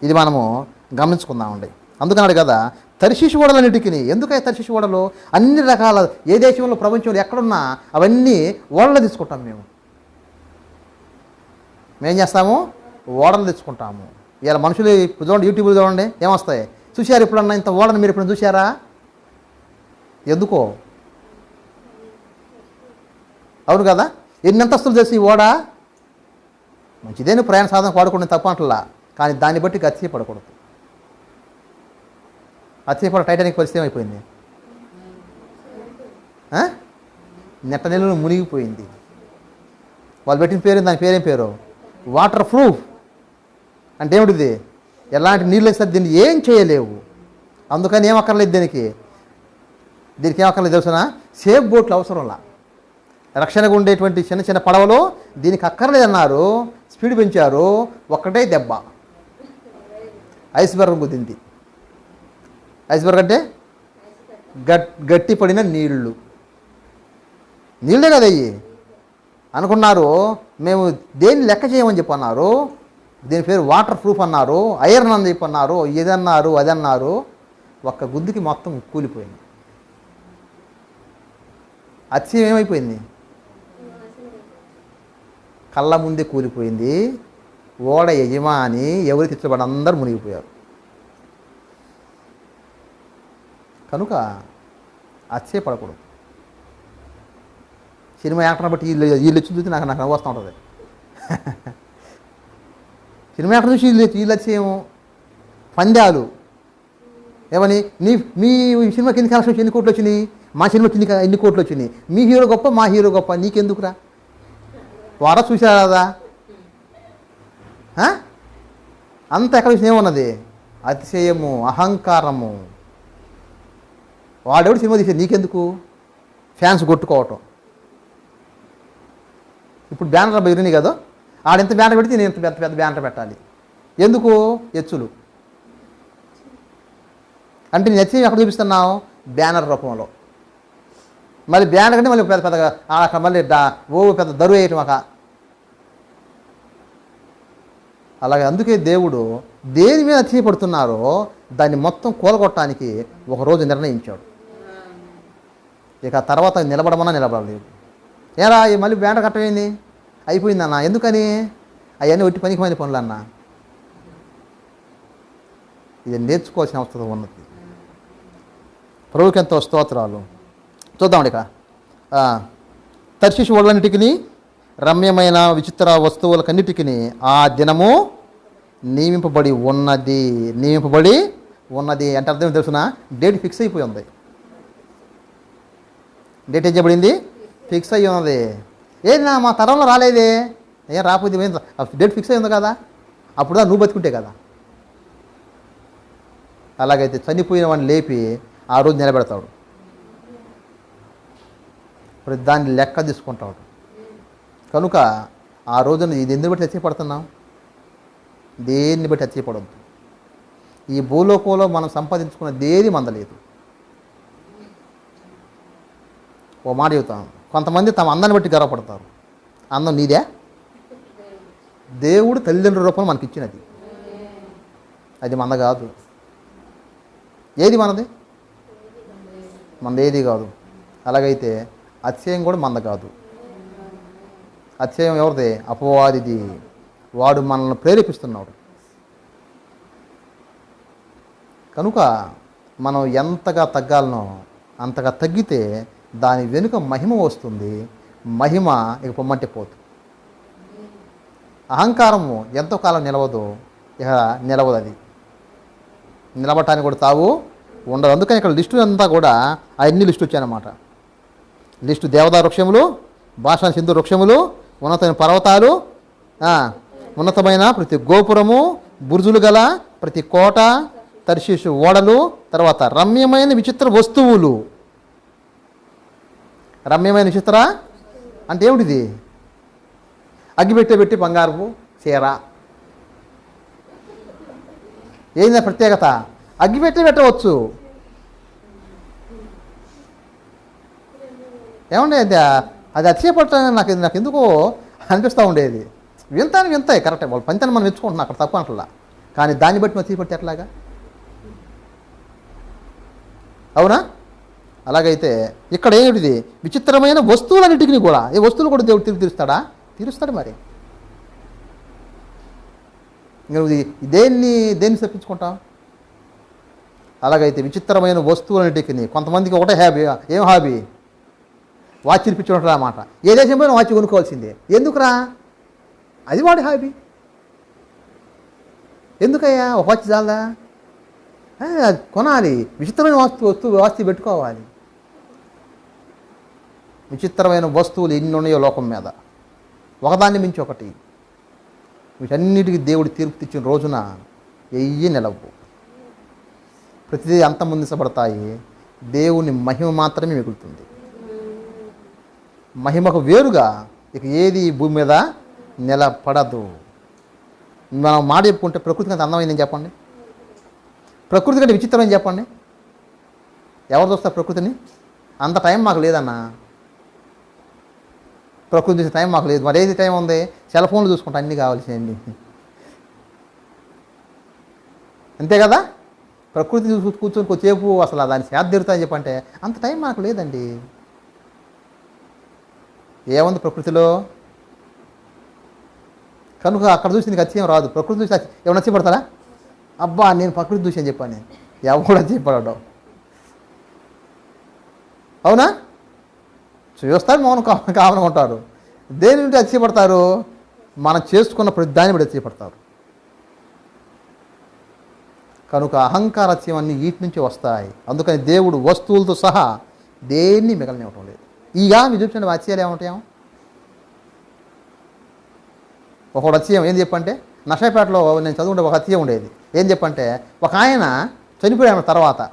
ఇది మనము గమనించుకుందామండి. అందుకన్నాడు కదా, తర్షీషు ఓడలన్నిటికీ. ఎందుకై తర్షీషు ఓడలు? అన్ని రకాల, ఏ దేశంలో ప్రపంచంలో ఎక్కడున్నా అవన్నీ ఓడలు తీసుకుంటాం. మేం చేస్తాము? ఓడలు తెచ్చుకుంటాము. ఇలా మనుషులు చూడండి, యూట్యూబ్లో చూడండి ఏమొస్తాయి. చూశారు ఎప్పుడన్నా ఇంత ఓడను? మీరు ఎప్పుడన్నా చూసారా? ఎందుకో? అవును కదా. ఎన్ని అంతస్తులు చేసి ఈ ఓడ మంచిదేని ప్రయాణ సాధన వాడుకుంటే తప్ప అంటలా, కానీ దాన్ని బట్టి అతిశయపడకూడదు. అతిశయపడ టైటానిక్ పరిస్థితి అయిపోయింది. నెట్ట నీళ్ళు మునిగిపోయింది. వాళ్ళు పెట్టిన పేరు, దాని పేరేం పేరు? Water proof. అంటే ఏమిటిది? ఎలాంటి నీళ్ళు వేస్తే దీన్ని ఏం చేయలేవు. అందుకని ఏం అక్కర్లేదు దీనికి ఏమక్కర్లేదు తెలుసునా? సేఫ్ బోట్లు అవసరంలా. రక్షణగా ఉండేటువంటి చిన్న చిన్న పడవలో దీనికి అక్కర్లేదన్నారు, స్పీడ్ పెంచారు, ఒక్కటే దెబ్బ ఐస్బర్గ్ గుద్దింది. ఐస్బర్గ్ అంటే గట్టి పడిన నీళ్ళే కదా అయ్యి అనుకున్నారు. మేము దేన్ని లెక్క చేయమని చెప్పన్నారు. దీని పేరు వాటర్ ప్రూఫ్ అన్నారు, ఐరన్ అని చెప్పి అన్నారు, ఇదన్నారు అదన్నారు. ఒక్క గుద్దుకి మొత్తం కూలిపోయింది. అతిశయం ఏమైపోయింది? కళ్ళ ముందే కూలిపోయింది. ఓడ యజమాని ఎవరు తెచ్చబడి అందరూ మునిగిపోయారు. కనుక అతిశయపడకూడదు. సినిమా యాక్టర్ని బట్టి వీళ్ళు వచ్చి చూసి నాకు నవ్వు వస్తూ ఉంటుంది. సినిమా యాక్టర్ చూసి వీళ్ళు వచ్చేమో పందాలు ఏమని మీ సినిమాకి ఎన్ని కలెక్షన్ వచ్చి ఎన్ని కోట్లు వచ్చినాయి, మా సినిమాకి ఎన్ని కోట్లు వచ్చినాయి, మీ హీరో గొప్ప మా హీరో గొప్ప, నీకెందుకురా? వారా చూసారా కదా? అంత ఎక్కడ విషయం ఏమన్నది? అతిశయము, అహంకారము. వాడెవడు సినిమా తీసేది నీకెందుకు? ఫ్యాన్స్ కొట్టుకోవటం. ఇప్పుడు బ్యానర్ బెదిరినాయి కదా, ఆడెంత బ్యానర్ పెడితే నేను ఇంత పెద్ద పెద్ద బ్యానర్ పెట్టాలి. ఎందుకు? ఎచ్చులు. అంటే నేను అతిశయం ఎక్కడ చూపిస్తున్నావు? బ్యానర్ రూపంలో. మళ్ళీ బ్యానర్ కంటే మళ్ళీ పెద్ద పెద్దగా మళ్ళీ పెద్ద దరువు వేయటం ఒక. అలాగే అందుకే దేవుడు దేని మీద అతిశయపడుతున్నారో దాన్ని మొత్తం కూలగొట్టడానికి ఒకరోజు నిర్ణయించాడు. ఇక తర్వాత నిలబడమన్నా నిలబడలేదు. ఏరా మళ్ళీ బ్యానర్ కట్టమైంది అయిపోయిందన్న. ఎందుకని? అవన్నీ ఒట్టి పనికిమైన పనులన్నా. ఇది నేర్చుకోవాల్సిన అవసరం ఉన్నది. ప్రభువుకి ఎంతో స్తోత్రాలు. చూద్దామండి ఇక. తర్షీషు ఓడలన్నిటికీ రమ్యమైన విచిత్ర వస్తువులకన్నిటికీ ఆ దినము నియమింపబడి ఉన్నది. నియమింపబడి ఉన్నది అంటే అర్థం తెలుసున? డేట్ ఫిక్స్ అయిపోయి ఉంది. డేట్ ఏం చేయబడింది? ఫిక్స్ అయ్యి ఉన్నది. ఏది నా మా తరంలో రాలేదే, ఏం రాకపోతే డేట్ ఫిక్స్ అయ్యి ఉంది కదా, అప్పుడు నువ్వు బతుకుంటే కదా. అలాగైతే చనిపోయిన వాడిని లేపి ఆ రోజు నిలబెడతాడు. ప్రతి దాన్ని లెక్క తీసుకుంటాడు. కనుక ఆ రోజున ఇది ఎందుకు బట్టి హత్యపడుతున్నాం? దేన్ని బట్టి హత్యపడద్దు. ఈ భూలోకంలో మనం సంపాదించుకున్న దేది మందలేదు. ఓ మాట చెబుతాం, కొంతమంది తమ అందాన్ని బట్టి గర్వపడతారు. అందం నీదే? దేవుడు తల్లిదండ్రుల రూపంలో మనకి ఇచ్చినది. అది మంద కాదు. ఏది మనది? మందేది కాదు. అలాగైతే అతిశయం కూడా మంద కాదు. అతిశయం ఎవరిది? అపవాదిది. వాడు మనల్ని ప్రేరేపిస్తున్నాడు. కనుక మనం ఎంతగా తగ్గాలనో అంతగా తగ్గితే దాని వెనుక మహిమ వస్తుంది. మహిమ ఇక పొమ్మంటే పోతుంది. అహంకారము ఎంతో కాలం నిలవదు, ఇక నిలవదు. అది నిలబడటానికి కూడా తావు ఉండదు. అందుకని ఇక్కడ లిస్టు అంతా కూడా అన్ని లిస్టు వచ్చాయన్నమాట. లిస్టు దేవదారు వృక్షములు, భాషా సింధు వృక్షములు, ఉన్నతమైన పర్వతాలు, ఉన్నతమైన ప్రతి గోపురము, బుర్జులు గల ప్రతి కోట, తర్షీషు ఓడలు, తర్వాత రమ్యమైన విచిత్ర వస్తువులు. రమ్యమైన విచిత్ర అంటే ఏమిటిది? అగ్గిపెట్టి బంగారపు చీర. ఏంది ప్రత్యేకత? అగ్గిపెట్టి పెట్టవచ్చు. ఏమండి అది అతిశయపడటానికి నాకు ఎందుకో అనిపిస్తూ ఉండేది. వింతాయి కరెక్టే, వాళ్ళు పంతాన్ని మనం మెచ్చుకుంటున్నాం, అక్కడ తక్కువ అంటలా. కానీ దాన్ని బట్టి మనం అతిశయపడితే ఎట్లాగా? అవునా? అలాగైతే ఇక్కడ ఏమిటిది? విచిత్రమైన వస్తువులన్నిటికీ కూడా. ఏ వస్తువులు కూడా దేవుడు తీరుస్తాడా? తీరుస్తాడు. మరి దేన్ని తప్పించుకుంటాం? అలాగైతే విచిత్రమైన వస్తువులన్నిటికీ కొంతమందికి ఒకటే హాబీ. ఏం హాబీ? వాచ్ ఇప్పించుకుంటారు అన్నమాట. ఏ దేశం పోయినా వాచ్ కొనుక్కోవాల్సిందే. ఎందుకురా? అది వాడి హాబీ. ఎందుకయ్యా ఒక వాచ్ చాలదా? కొనాలి. విచిత్రమైన వస్తువు పెట్టుకోవాలి. విచిత్రమైన వస్తువులు ఎన్ని ఉన్నాయో లోకం మీద, ఒకదాన్ని మించి ఒకటి. వీటన్నిటికీ దేవుడు తీర్పు తెచ్చిన రోజున ఎయ్యి నిలవు. ప్రతిదీ అంతమొందించబడతాయి. దేవుని మహిమ మాత్రమే మిగులుతుంది. మహిమకు వేరుగా ఇక ఏది భూమి మీద నిలబడదు. మనం మాట చెప్పుకుంటే ప్రకృతి కంటే అందమైందని చెప్పండి, ప్రకృతి కంటే విచిత్రమని చెప్పండి. ఎవరు చూస్తారు ప్రకృతిని? అంత టైం మాకు లేదన్నా. ప్రకృతి చూసే టైం మాకు లేదు. మరి ఏది టైం ఉంది? సెల్ ఫోన్లు చూసుకుంటా అన్నీ కావాల్సినవి. అంతే కదా. ప్రకృతి చూసి కూర్చొని కొద్దిసేపు అసలు దాన్ని సేద తీరుతాయని చెప్పంటే అంత టైం మనకు లేదండి. ఏముంది ప్రకృతిలో? కనుక అక్కడ చూసి నీకు అత్యం రాదు. ప్రకృతి చూసి ఏమైనా నచ్చిపడతారా? అబ్బా నేను ప్రకృతి చూసి అని చెప్పాను. నేను ఎవరు నచ్చిపడడం? అవునా? చూస్తారు మౌనం కామన్ ఉంటారు. దేని నుండి అతిశయపడతారు? మనం చేసుకున్న ప్రతి దాన్ని బట్టి అతిశయపడతారు. కనుక అహంకార అత్యం అన్నీ వీటి నుంచి వస్తాయి. అందుకని దేవుడు వస్తువులతో సహా దేన్ని మిగలనివ్వటం లేదు. ఇక మీరు చూపించండి అత్యాలు ఏముంటాయేమో. ఒకడు అత్యం ఏం చెప్పంటే, నషాపేటలో నేను చదువుకుంటే ఒక అత్యం ఉండేది. ఏం చెప్పంటే, ఒక ఆయన చనిపోయాడు తర్వాత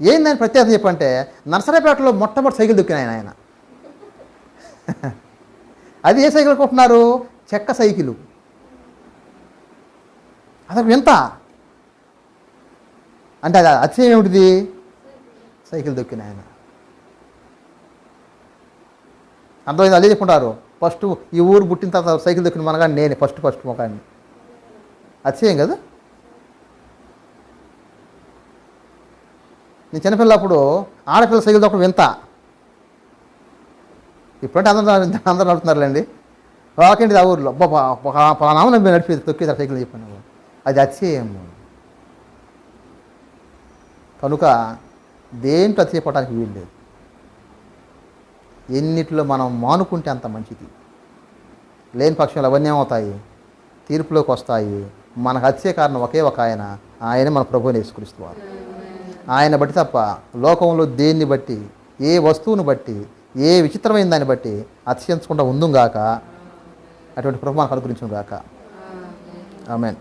ఏందని ప్రత్యేకత చెప్పంటే, నర్సరాపేటలో మొట్టమొదటి సైకిల్ దొక్కిన ఆయన. అది ఏ సైకిల్ కొంటున్నారు? చెక్క సైకిలు. అదొక ఎంత అంటే అది అతిశయం ఏమిటిది? సైకిల్ దొక్కిన ఆయన. అర్థమైంది? అదే చెప్పుకుంటారు. ఫస్ట్ ఈ ఊరు పుట్టిన తర్వాత సైకిల్ దొక్కిన మనగాని నేనే ఫస్ట్ మొకాన్ని. అతిశయం కదా. నేను చిన్నపిల్లప్పుడు ఆడపిల్ల సైకిల్ దొక్కడం వింత. ఇప్పుడంటే అందరూ నడుపుతున్నారులేండి. రాకండి ఆ ఊర్లో పలానామని నడిపేది తొక్కేది సైకిల్ చెప్పాను. అది అతిశయము. కనుక దేంట్లో అతిశయపడడానికి వీలు లేదు. ఎన్నిట్లో మనం మానుకుంటే అంత మంచిది. లేని పక్షంలో అవన్నీ ఏమవుతాయి? తీర్పులోకి వస్తాయి. మనకు అతిశయ కారణం ఒకే ఒక ఆయన మన ప్రభువుని యేసుక్రీస్తు వారు. ఆయన బట్టి తప్ప లోకంలో దేన్ని బట్టి, ఏ వస్తువును బట్టి, ఏ విచిత్రమైన దాన్ని బట్టి అతిశయించకుండా ఉందుగాక. అటువంటి ప్రభు మనకు అనుగ్రహించును గాక. ఆమేన్.